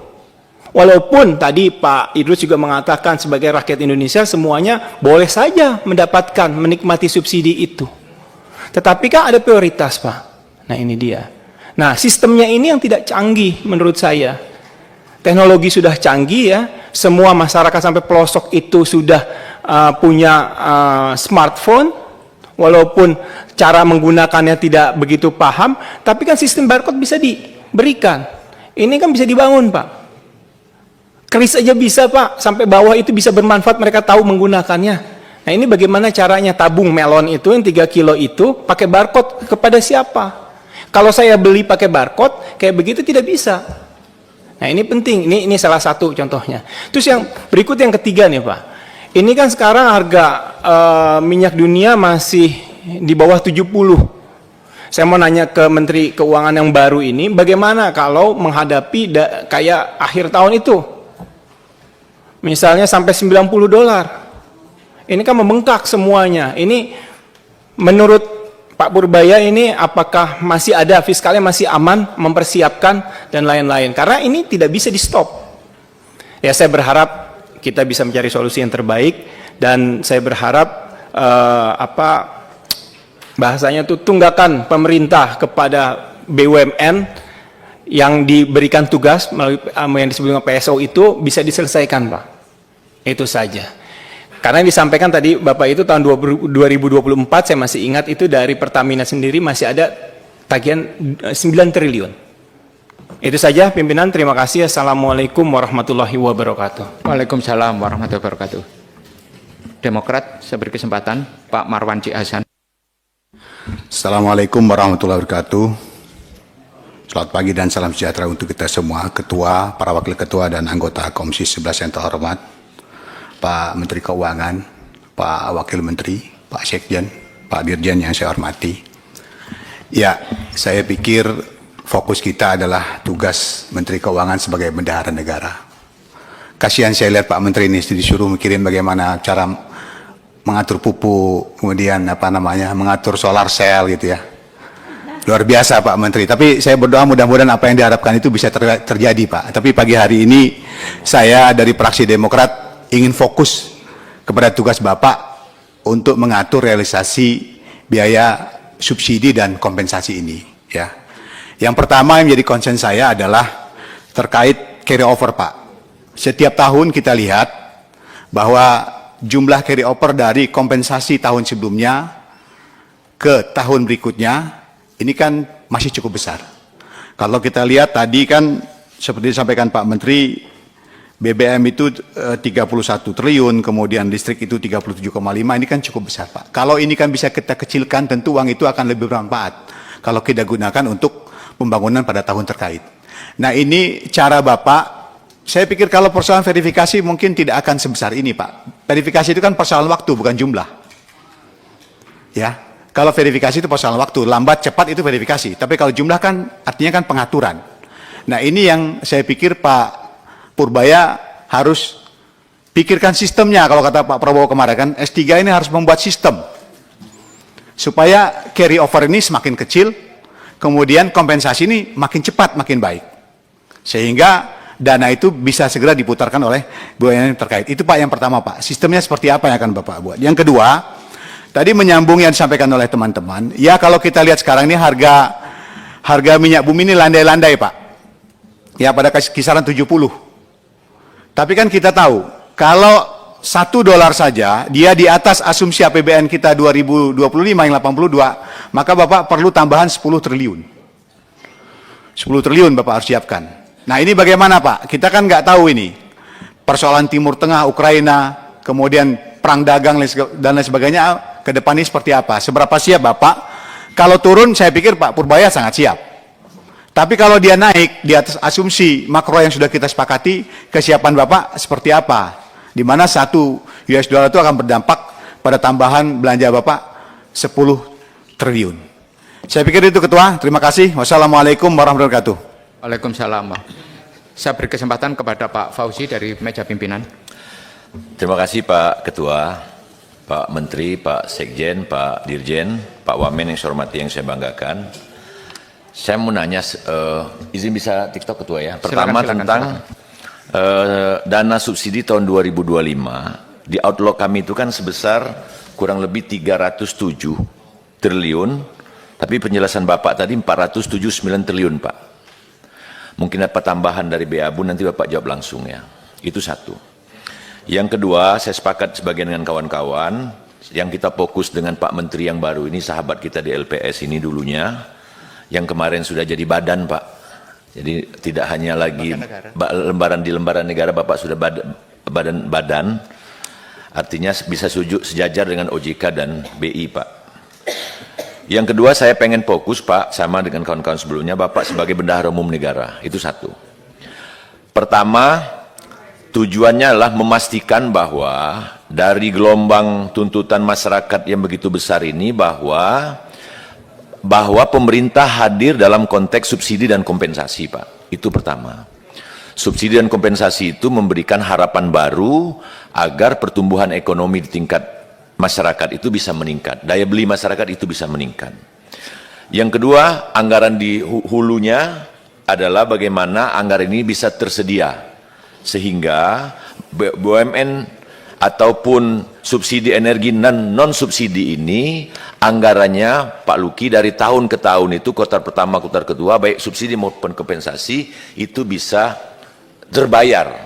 Walaupun tadi Pak Idrus juga mengatakan sebagai rakyat Indonesia semuanya boleh saja mendapatkan, menikmati subsidi itu. Tetapi kan ada prioritas Pak. Nah ini dia. Nah sistemnya ini yang tidak canggih menurut saya. Teknologi sudah canggih ya, semua masyarakat sampai pelosok itu sudah punya smartphone, walaupun cara menggunakannya tidak begitu paham, tapi kan sistem barcode bisa diberikan. Ini kan bisa dibangun Pak. Kris aja bisa Pak, sampai bawah itu bisa bermanfaat, mereka tahu menggunakannya. Nah ini bagaimana caranya tabung melon itu yang 3 kilo itu pakai barcode kepada siapa? Kalau saya beli pakai barcode, kayak begitu tidak bisa. Nah ini penting, ini salah satu contohnya. Terus yang berikut yang ketiga nih Pak. Ini kan sekarang harga minyak dunia masih di bawah 70. Saya mau nanya ke Menteri Keuangan yang baru ini, bagaimana kalau menghadapi kayak akhir tahun itu? Misalnya sampai $90. Ini kan membengkak semuanya. Ini menurut Pak Purbaya ini apakah masih ada fiskalnya masih aman mempersiapkan dan lain-lain. Karena ini tidak bisa di stop. Ya saya berharap kita bisa mencari solusi yang terbaik dan saya berharap bahasanya itu tunggakan pemerintah kepada BUMN yang diberikan tugas melalui yang disebut dengan PSO itu bisa diselesaikan Pak. Itu saja. Karena yang disampaikan tadi Bapak itu tahun 2024 saya masih ingat itu dari Pertamina sendiri masih ada tagihan 9 triliun. Itu saja pimpinan, terima kasih. Assalamualaikum warahmatullahi wabarakatuh. Waalaikumsalam warahmatullahi wabarakatuh. Demokrat, saya beri kesempatan Pak Marwan C. Hasan. Assalamualaikum warahmatullahi wabarakatuh. Selamat pagi dan salam sejahtera untuk kita semua, Ketua, para Wakil Ketua dan anggota Komisi 11 yang terhormat, Pak Menteri Keuangan, Pak Wakil Menteri, Pak Sekjen, Pak Dirjen yang saya hormati. Ya, saya pikir fokus kita adalah tugas Menteri Keuangan sebagai bendahara negara. Kasihan saya lihat Pak Menteri ini disuruh mikirin bagaimana cara mengatur pupuk, kemudian mengatur solar cell gitu ya. Luar biasa Pak Menteri, tapi saya berdoa mudah-mudahan apa yang diharapkan itu bisa terjadi Pak. Tapi pagi hari ini saya dari fraksi Demokrat ingin fokus kepada tugas Bapak untuk mengatur realisasi biaya subsidi dan kompensasi ini. Ya. Yang pertama yang menjadi concern saya adalah terkait carry over Pak. Setiap tahun kita lihat bahwa jumlah carry over dari kompensasi tahun sebelumnya ke tahun berikutnya ini kan masih cukup besar. Kalau kita lihat tadi kan seperti disampaikan Pak Menteri, BBM itu 31 triliun, kemudian listrik itu 37,5, ini kan cukup besar Pak. Kalau ini kan bisa kita kecilkan, tentu uang itu akan lebih bermanfaat kalau kita gunakan untuk pembangunan pada tahun terkait. Nah ini cara Bapak, saya pikir kalau persoalan verifikasi mungkin tidak akan sebesar ini Pak. Verifikasi itu kan persoalan waktu, bukan jumlah. Ya. Kalau verifikasi itu persoalan waktu, lambat cepat itu verifikasi. Tapi kalau jumlah kan artinya kan pengaturan. Nah ini yang saya pikir Pak Purbaya harus pikirkan sistemnya. Kalau kata Pak Prabowo kemarin kan S3 ini harus membuat sistem. Supaya carry over ini semakin kecil, kemudian kompensasi ini makin cepat, makin baik. Sehingga dana itu bisa segera diputarkan oleh BUMN terkait. Itu Pak yang pertama Pak. Sistemnya seperti apa yang akan Bapak buat. Yang kedua, tadi menyambung yang disampaikan oleh teman-teman, ya kalau kita lihat sekarang ini harga minyak bumi ini landai-landai Pak. Ya pada kisaran 70. Tapi kan kita tahu, kalau $1 saja, dia di atas asumsi APBN kita 2025 yang 82, maka Bapak perlu tambahan 10 triliun. 10 triliun Bapak harus siapkan. Nah ini bagaimana Pak? Kita kan nggak tahu ini. Persoalan Timur Tengah, Ukraina, kemudian perang dagang dan lain sebagainya, ke depan ini seperti apa? Seberapa siap Bapak? Kalau turun saya pikir Pak Purbaya sangat siap. Tapi kalau dia naik di atas asumsi makro yang sudah kita sepakati, kesiapan Bapak seperti apa? Di mana $1 itu akan berdampak pada tambahan belanja Bapak 10 triliun. Saya pikir itu Ketua, terima kasih. Wassalamualaikum warahmatullahi wabarakatuh. Waalaikumsalam Pak. Saya beri kesempatan kepada Pak Fauzi dari meja pimpinan. Terima kasih Pak Ketua, Pak Menteri, Pak Sekjen, Pak Dirjen, Pak Wamen yang saya hormati, yang saya banggakan. Saya mau nanya, izin bisa TikTok Ketua ya. Pertama tentang dana subsidi tahun 2025, di outlook kami itu kan sebesar kurang lebih 307 triliun, tapi penjelasan Bapak tadi 479 triliun Pak. Mungkin dapat tambahan dari BABU, nanti Bapak jawab langsung ya. Itu satu. Yang kedua, saya sepakat sebagian dengan kawan-kawan, yang kita fokus dengan Pak Menteri yang baru ini, sahabat kita di LPS ini dulunya, yang kemarin sudah jadi badan Pak. Jadi tidak hanya lagi lembaran di lembaran negara, Bapak sudah badan, artinya bisa sejajar dengan OJK dan BI Pak. Yang kedua, saya pengen fokus Pak, sama dengan kawan-kawan sebelumnya, Bapak sebagai bendahara umum negara, itu satu. Pertama, tujuannya adalah memastikan bahwa dari gelombang tuntutan masyarakat yang begitu besar ini, bahwa pemerintah hadir dalam konteks subsidi dan kompensasi Pak, itu pertama. Subsidi dan kompensasi itu memberikan harapan baru agar pertumbuhan ekonomi di tingkat masyarakat itu bisa meningkat, daya beli masyarakat itu bisa meningkat. Yang kedua, anggaran di hulunya adalah bagaimana anggaran ini bisa tersedia, sehingga BUMN ataupun subsidi energi non subsidi ini, anggarannya Pak Luki dari tahun ke tahun itu, kuartal pertama, kuartal kedua, baik subsidi maupun kompensasi, itu bisa terbayar.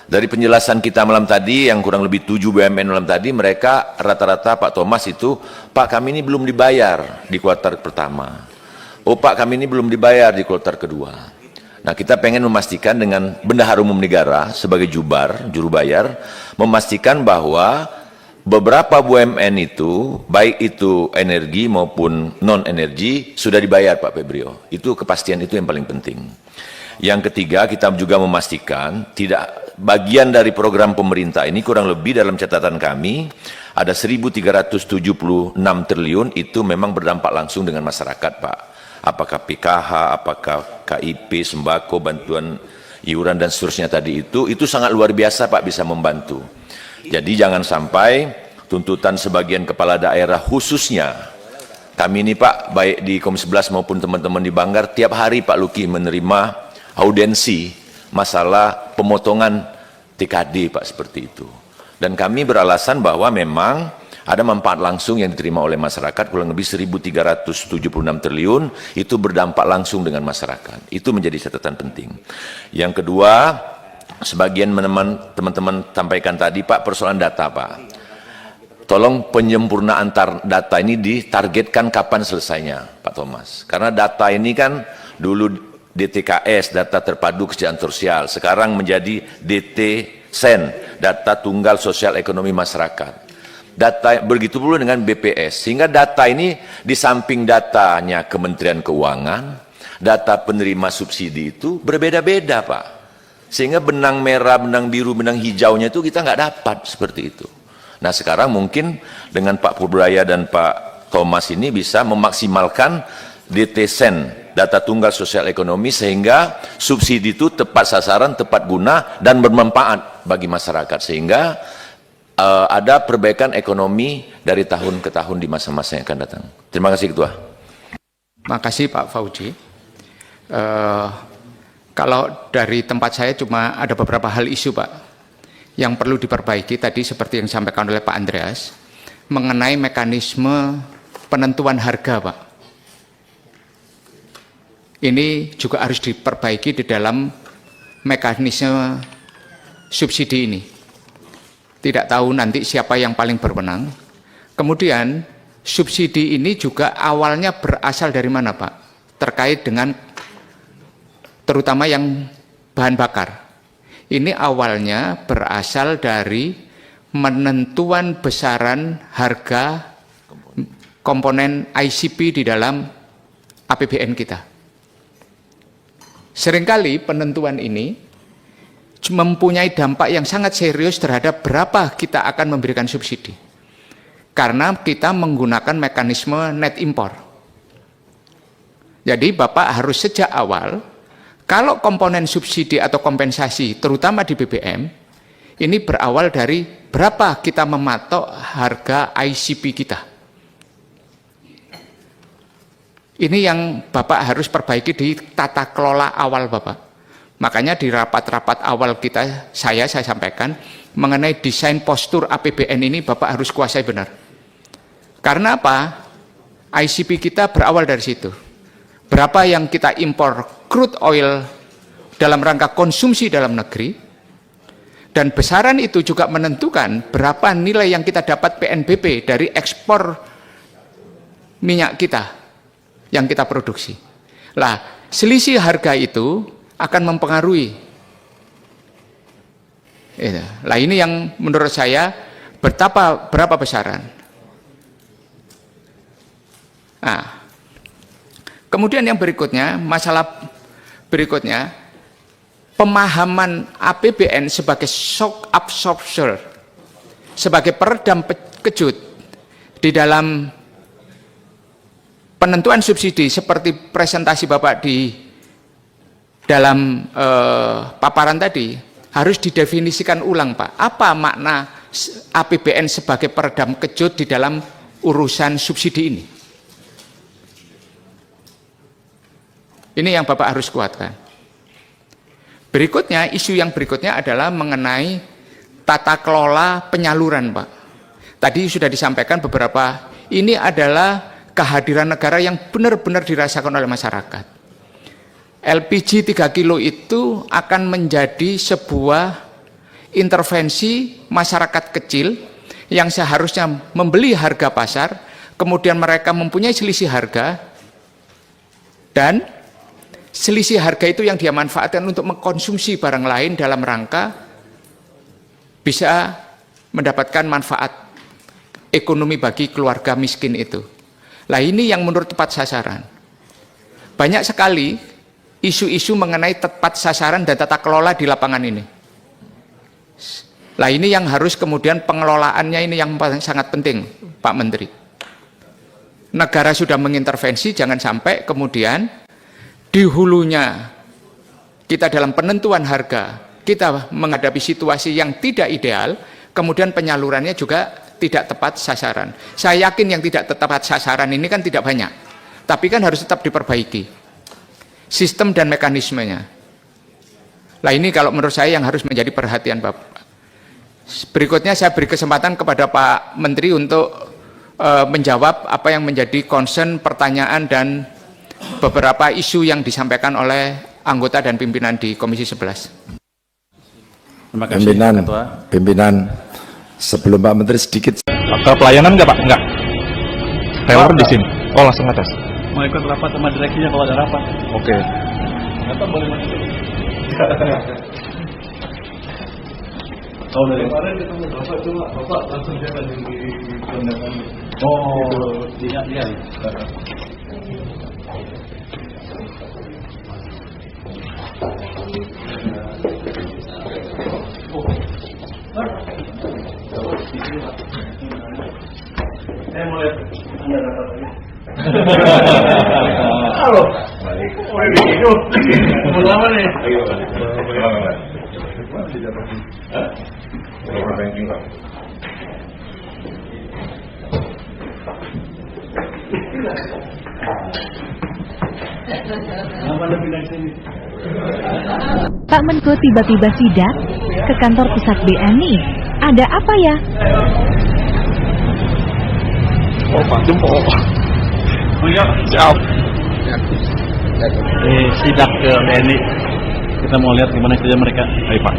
Dari penjelasan kita malam tadi, yang kurang lebih 7 BUMN malam tadi, mereka rata-rata Pak Thomas itu, Pak kami ini belum dibayar di kuartal pertama. Oh Pak kami ini belum dibayar di kuartal kedua. Nah kita pengen memastikan dengan bendahara umum negara sebagai juru bayar, memastikan bahwa beberapa BUMN itu, baik itu energi maupun non-energi, sudah dibayar Pak Febrio. Itu kepastian itu yang paling penting. Yang ketiga, kita juga memastikan tidak bagian dari program pemerintah ini, kurang lebih dalam catatan kami ada 1.376 triliun itu memang berdampak langsung dengan masyarakat Pak. Apakah PKH, apakah KIP, sembako, bantuan iuran dan seterusnya tadi itu sangat luar biasa Pak, bisa membantu. Jadi jangan sampai tuntutan sebagian kepala daerah, khususnya kami ini Pak, baik di Komisi 11 maupun teman-teman di Banggar, tiap hari Pak Luki menerima audensi masalah pemotongan TKD Pak, seperti itu. Dan kami beralasan bahwa memang ada manfaat langsung yang diterima oleh masyarakat, kurang lebih 1.376 triliun, itu berdampak langsung dengan masyarakat. Itu menjadi catatan penting. Yang kedua, sebagian teman-teman sampaikan tadi Pak, persoalan data Pak. Tolong penyempurnaan data ini ditargetkan kapan selesainya Pak Thomas. Karena data ini kan dulu DTKS, data terpadu kesejahteraan sosial, sekarang menjadi DT-SEN, data tunggal sosial ekonomi masyarakat. Data begitu pula dengan BPS, sehingga data ini di samping datanya Kementerian Keuangan, data penerima subsidi itu berbeda-beda Pak. Sehingga benang merah, benang biru, benang hijaunya itu kita nggak dapat seperti itu. Nah sekarang mungkin dengan Pak Pubraya dan Pak Thomas ini bisa memaksimalkan DT-SEN, data tunggal sosial ekonomi, sehingga subsidi itu tepat sasaran, tepat guna, dan bermanfaat bagi masyarakat, sehingga ada perbaikan ekonomi dari tahun ke tahun di masa-masa yang akan datang. Terima kasih Ketua. Terima kasih Pak Fauzi. Kalau dari tempat saya cuma ada beberapa hal isu Pak yang perlu diperbaiki tadi, seperti yang disampaikan oleh Pak Andreas, mengenai mekanisme penentuan harga Pak. Ini juga harus diperbaiki di dalam mekanisme subsidi ini. Tidak tahu nanti siapa yang paling berwenang. Kemudian subsidi ini juga awalnya berasal dari mana Pak? Terkait dengan terutama yang bahan bakar. Ini awalnya berasal dari menentuan besaran harga komponen ICP di dalam APBN kita. Seringkali penentuan ini mempunyai dampak yang sangat serius terhadap berapa kita akan memberikan subsidi. Karena kita menggunakan mekanisme net impor. Jadi Bapak harus sejak awal, Kalau komponen subsidi atau kompensasi, terutama di BBM, ini berawal dari berapa kita mematok harga ICP kita. Ini yang Bapak harus perbaiki di tata kelola awal Bapak. Makanya di rapat-rapat awal kita, saya sampaikan, mengenai desain postur APBN ini Bapak harus kuasai benar. Karena apa? ICP kita berawal dari situ. Berapa yang kita impor crude oil dalam rangka konsumsi dalam negeri, dan besaran itu juga menentukan berapa nilai yang kita dapat PNBP dari ekspor minyak kita yang kita produksi. Lah, selisih harga itu akan mempengaruhi. Lah ini yang menurut saya berapa besaran. Nah, kemudian yang berikutnya, masalah berikutnya, pemahaman APBN sebagai shock absorber, sebagai peredam kejut di dalam penentuan subsidi seperti presentasi Bapak di dalam paparan tadi, harus didefinisikan ulang Pak. Apa makna APBN sebagai peredam kejut di dalam urusan subsidi ini? Ini yang Bapak harus kuatkan. Berikutnya, isu yang berikutnya adalah mengenai tata kelola penyaluran, Pak. Tadi sudah disampaikan beberapa, ini adalah kehadiran negara yang benar-benar dirasakan oleh masyarakat. LPG 3 kilo itu akan menjadi sebuah intervensi masyarakat kecil yang seharusnya membeli harga pasar, kemudian mereka mempunyai selisih harga, dan selisih harga itu yang dia manfaatkan untuk mengkonsumsi barang lain dalam rangka bisa mendapatkan manfaat ekonomi bagi keluarga miskin itu. Lah ini yang menurut tepat sasaran. Banyak sekali isu-isu mengenai tepat sasaran dan tata kelola di lapangan ini. Lah ini yang harus kemudian pengelolaannya ini yang sangat penting, Pak Menteri. Negara sudah mengintervensi, jangan sampai kemudian di hulunya kita dalam penentuan harga, kita menghadapi situasi yang tidak ideal, kemudian penyalurannya juga tidak tepat sasaran. Saya yakin yang tidak tepat sasaran ini kan tidak banyak, tapi kan harus tetap diperbaiki sistem dan mekanismenya. Nah ini kalau menurut saya yang harus menjadi perhatian Bapak. Berikutnya saya beri kesempatan kepada Pak Menteri untuk menjawab apa yang menjadi concern, pertanyaan, dan beberapa isu yang disampaikan oleh anggota dan pimpinan di Komisi 11. Terima kasih, Ketua. Pimpinan, sebelum Pak Menteri sedikit. Ke pelayanan nggak Pak? Nggak. Teller di sini. Oh langsung atas. Mau ikut rapat sama direksinya kalau ada rapat. Oke. Bapak boleh masuk. Oh dari kemarin ketemu Bapak cuma Bapak langsung jalan di kondangan. Oh, iya. Saya mau lihat Anda dapat lagi. Halo. Baik. Mau lama nih. Ayo. Pak Menko tiba-tiba sidak ke kantor pusat BNI. Ada apa ya? Oh Pak Jumpo. Oh iya, Siap. Sidak ke BNI. Kita mau lihat gimana kerja mereka. Ayo Pak.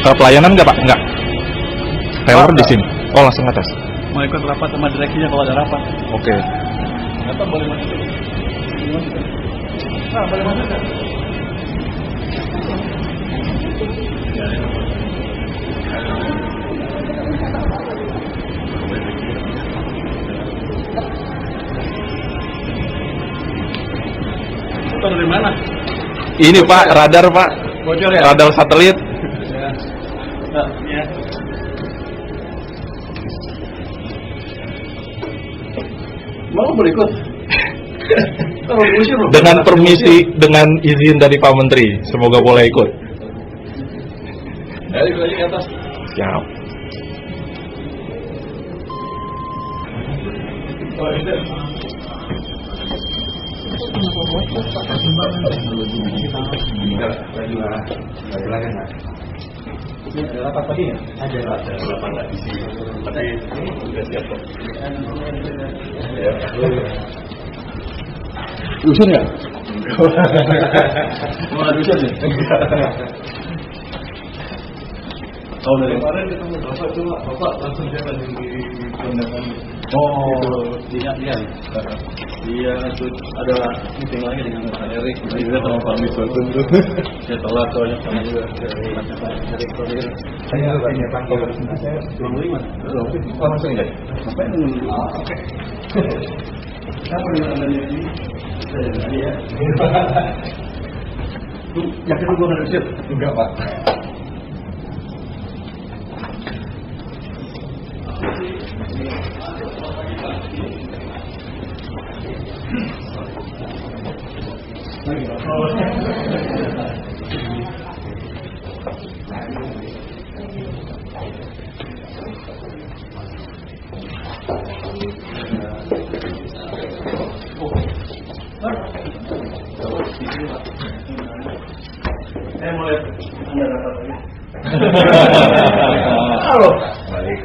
Ke pelayanan nggak Pak? Nggak. Teller di sini. Oh langsung atas. Mau ikut rapat sama direksinya kalau ada rapat. Oke. Bapak boleh masuk. Nah, boleh masuk kan? Bapak dari mana? Ini Pak, radar Pak. Bocor ya? Radar satelit. Ya. Nah, ya. Mau berikut? Dengan permisi, dengan izin dari Pak Menteri, semoga boleh ikut. Siap. Dusun nggak? Mau ada dusun ya? Tahun dari kemarin ketemu Bapak cuma Bapak langsung jalan di kondangan. Oh, lihat. Iya, terus ada meeting lagi dengan Pak Erik. Jadi kita sama Pak Misbah dulu. Saya telat soalnya sama juga. Saya banyak tanggal. Saya pulang lima. Langsung jadi. Sampai nunggu. Oke. Apa dengan anda ini? Saya ya. Yakin gue nggak siap? Enggak, Pak. Saya mau lihat Anda rapat lagi. Halo. Balik.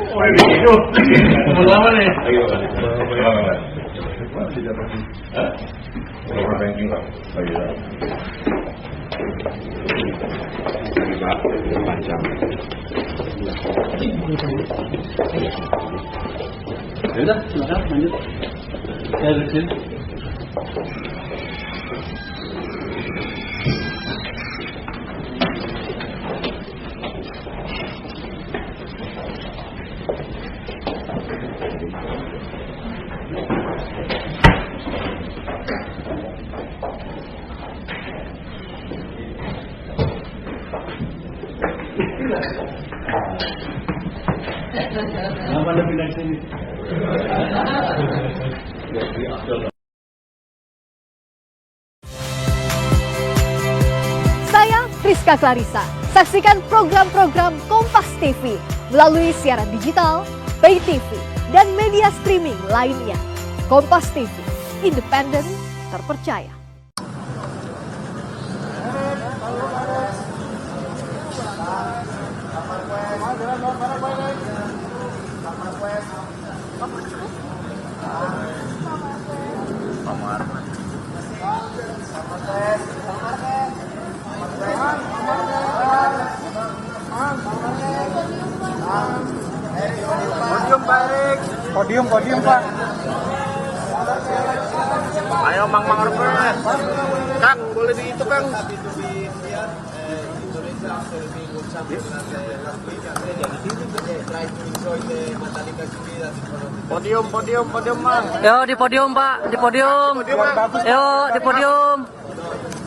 Mau lama nih. Ayo balik. Tidak pasti. Hah? Orang banking Pak. Ayo. Pak, panjang. Sudah, silakan lanjut. Saya di sini. Saya Rizka Clarissa. Saksikan program-program Kompas TV melalui siaran digital, pay TV, dan media streaming lainnya. Kompas TV, independen, terpercaya. Podium Pak. Ayo Mang Orpes. Kang, boleh di itu Kang. Podium Mang. Yo di podium Pak, di podium. Yo di podium.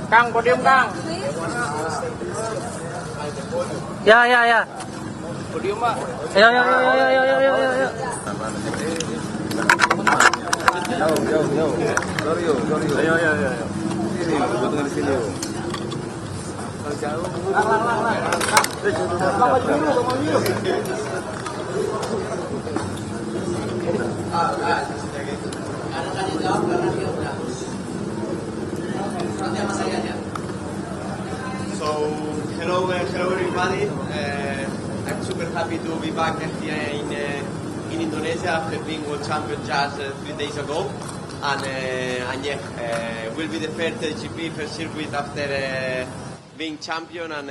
Kang, podium Kang. Ya. Podium Pak. Yo. Sorry. Ayo. Sini, tunggu di sini. So, hello everybody. I'm super happy to be back here in Indonesia after being world champion just 3 days ago, and will be the first GP, first circuit after being champion, and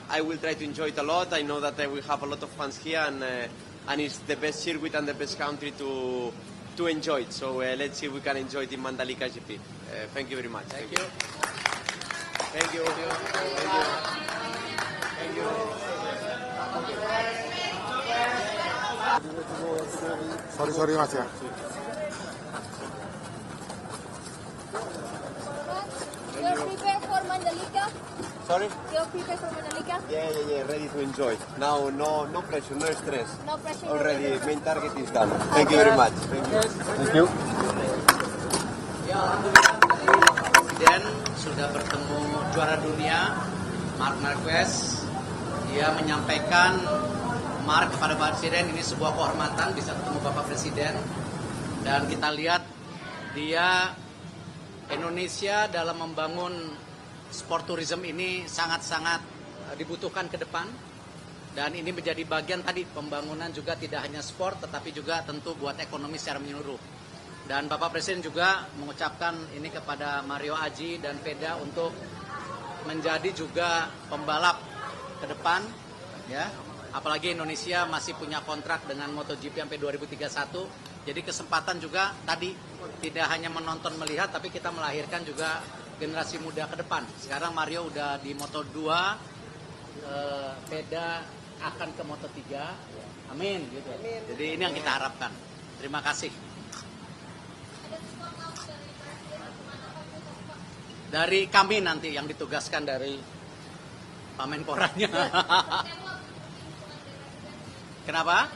I will try to enjoy it a lot. I know that I will have a lot of fans here, and it's the best circuit and the best country to enjoy it. So let's see if we can enjoy it in Mandalika GP. Thank you very much. Thank you. Sorry Mas ya. You're prepared for Mandalika? Sorry? You're prepared for Mandalika? Yeah, ready to enjoy. Now, no pressure, no stress. No pressure. Already, main target is done. Thank you very much. Thank you. Thank you. sudah bertemu juara dunia Marc Marquez. Dia menyampaikan Marc kepada Bapak Presiden, ini sebuah kehormatan bisa ketemu Bapak Presiden. Dan kita lihat dia Indonesia dalam membangun sport tourism ini sangat-sangat dibutuhkan ke depan. Dan ini menjadi bagian tadi pembangunan juga tidak hanya sport tetapi juga tentu buat ekonomi secara menyeluruh. Dan Bapak Presiden juga mengucapkan ini kepada Mario Aji dan Veda untuk menjadi juga pembalap ke depan, ya. Apalagi Indonesia masih punya kontrak dengan MotoGP sampai 2031. Jadi kesempatan juga tadi tidak hanya menonton melihat tapi kita melahirkan juga generasi muda ke depan. Sekarang Mario udah di Moto2, Veda akan ke Moto3, amin gitu. Jadi ini yang kita harapkan. Terima kasih. Dari kami nanti yang ditugaskan dari Pak Menporanya. Kenapa?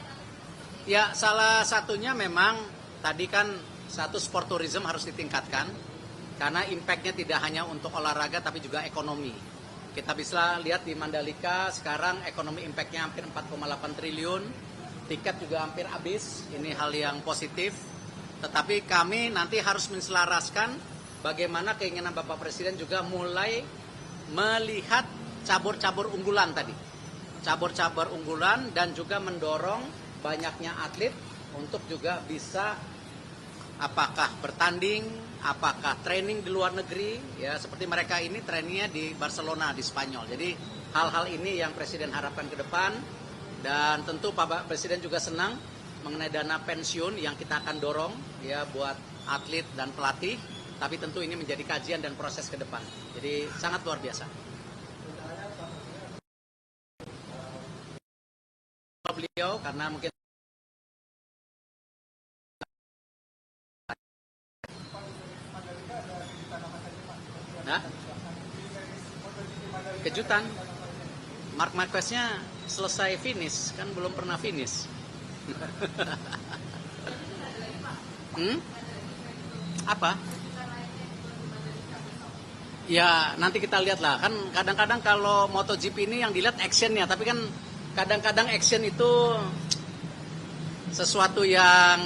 Ya salah satunya memang tadi kan satu sport tourism harus ditingkatkan karena impactnya tidak hanya untuk olahraga tapi juga ekonomi. Kita bisa lihat di Mandalika sekarang ekonomi impactnya hampir 4,8 triliun, tiket juga hampir habis, ini hal yang positif. Tetapi kami nanti harus menselaraskan bagaimana keinginan Bapak Presiden juga mulai melihat cabur-cabur unggulan tadi. Cabur-cabur unggulan dan juga mendorong banyaknya atlet untuk juga bisa apakah bertanding, apakah training di luar negeri, ya seperti mereka ini trainingnya di Barcelona, di Spanyol. Jadi hal-hal ini yang Presiden harapkan ke depan dan tentu Pak Presiden juga senang mengenai dana pensiun yang kita akan dorong ya buat atlet dan pelatih, tapi tentu ini menjadi kajian dan proses ke depan. Jadi sangat luar biasa. Beliau karena mungkin kejutan, Marc Marquez-nya selesai finish, kan belum pernah finish. Apa? Ya nanti kita lihat lah, kan kadang-kadang kalau MotoGP ini yang dilihat actionnya, tapi kan kadang-kadang action itu sesuatu yang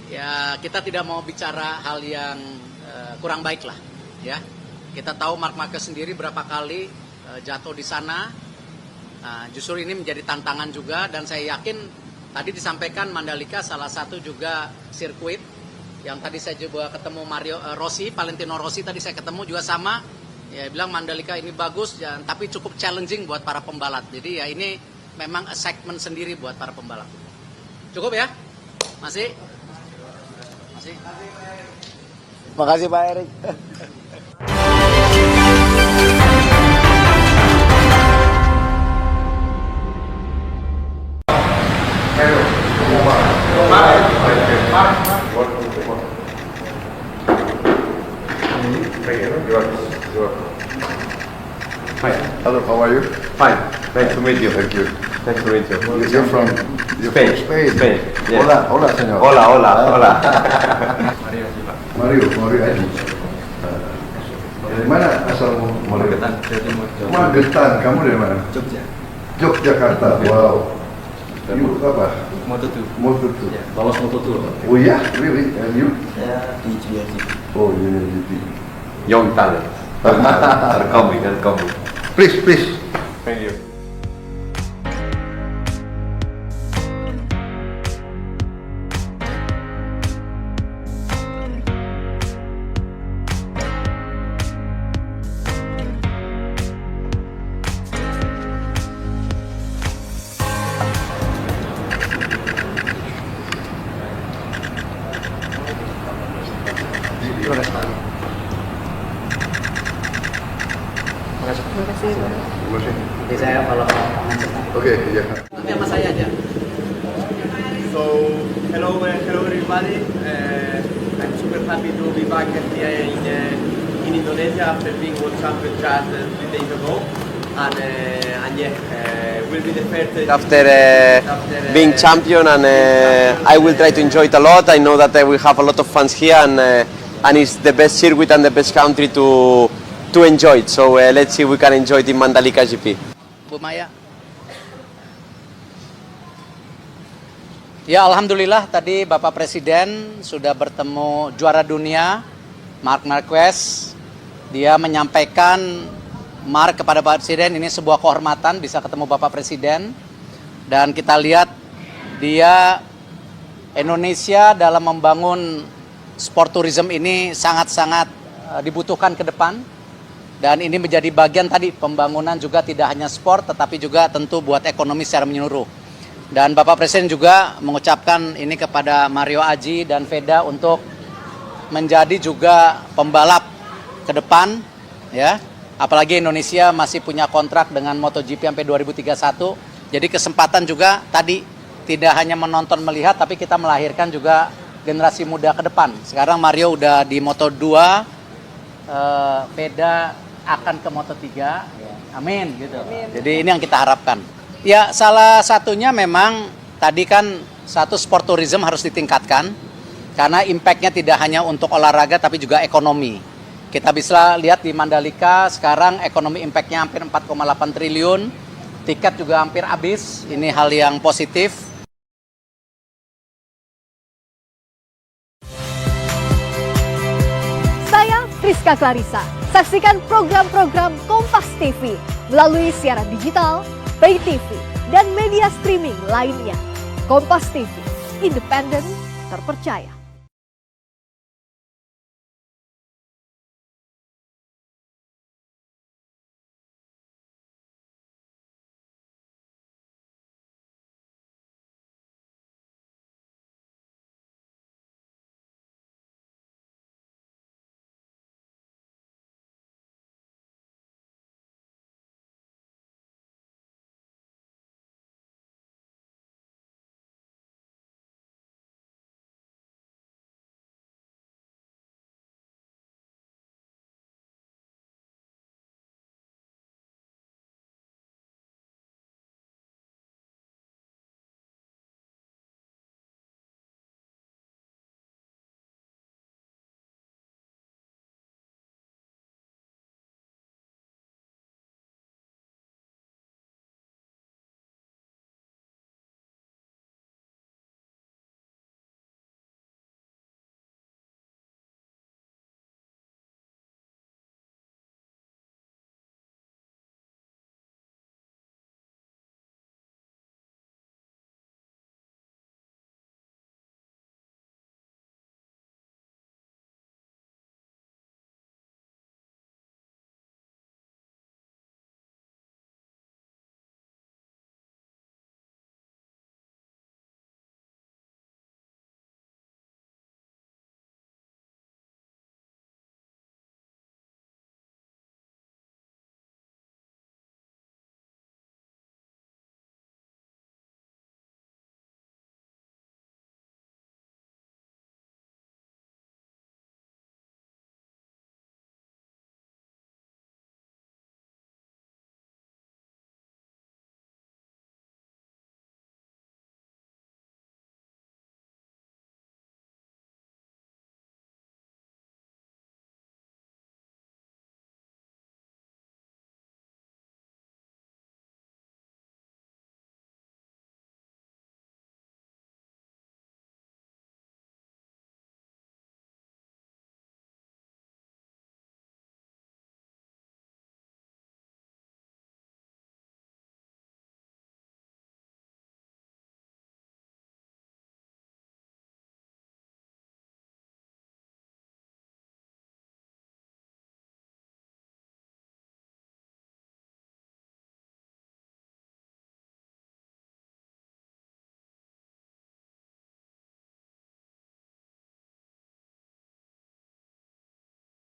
ya kita tidak mau bicara hal yang kurang baik lah, ya. Kita tahu Marc Marquez sendiri berapa kali jatuh di sana. Nah, justru ini menjadi tantangan juga dan saya yakin tadi disampaikan Mandalika salah satu juga sirkuit yang tadi saya juga ketemu Valentino Rossi tadi saya ketemu juga sama. Ya bilang Mandalika ini bagus ya, tapi cukup challenging buat para pembalap. Jadi ya ini memang segmen sendiri buat para pembalap. Cukup ya? Masih? Makasih Pak Erik. Hi. Hello, how are you? Fine. Nice to meet you. Thank you. Nice to meet you. You're from Spain. Spain. Yes. Hola, hola, señor. Hola, hola, hola. Mario Aji. Dari mana asalmu? Magetan. Magetan. Kamu dari mana? Jogja. Yogyakarta. Wow. You apa? Moto2. Lolos Moto2. Oh ya, really? And you? Saya di GRGP. Oh, GRGP. Young talent. They're coming. Please. Thank you. Jadi saya kalau Oke, iya. nanti sama saya aja. So, hello everybody. I'm super happy to be back here in Indonesia after being world champion just 3 days ago. And yeah, will be the first after being champion, and I will try to enjoy it a lot. I know that we have a lot of fans here, and and it's the best circuit and the best country to enjoy it. So let's see if we can enjoy the Mandalika GP. Bu Maya. Ya, alhamdulillah tadi Bapak Presiden sudah bertemu juara dunia Marc Marquez. Dia menyampaikan Marc kepada Bapak Presiden, ini sebuah kehormatan bisa ketemu Bapak Presiden. Dan kita lihat dia Indonesia dalam membangun sport tourism ini sangat-sangat dibutuhkan ke depan. Dan ini menjadi bagian tadi pembangunan juga tidak hanya sport tetapi juga tentu buat ekonomi secara menyeluruh. Dan Bapak Presiden juga mengucapkan ini kepada Mario Aji dan Veda untuk menjadi juga pembalap ke depan, ya. Apalagi Indonesia masih punya kontrak dengan MotoGP sampai 2031. Jadi kesempatan juga tadi tidak hanya menonton melihat, tapi kita melahirkan juga generasi muda ke depan. Sekarang Mario udah di Moto2, Veda akan ke Moto3, amin gitu. Amin. Jadi ini yang kita harapkan. Ya, salah satunya memang tadi kan satu sport tourism harus ditingkatkan karena impactnya tidak hanya untuk olahraga tapi juga ekonomi. Kita bisa lihat di Mandalika sekarang ekonomi impactnya hampir 4,8 triliun, tiket juga hampir habis, ini hal yang positif. Saya Friska Clarissa. Saksikan program-program Kompas TV melalui siaran digital, pay TV, dan media streaming lainnya. Kompas TV, independen, terpercaya.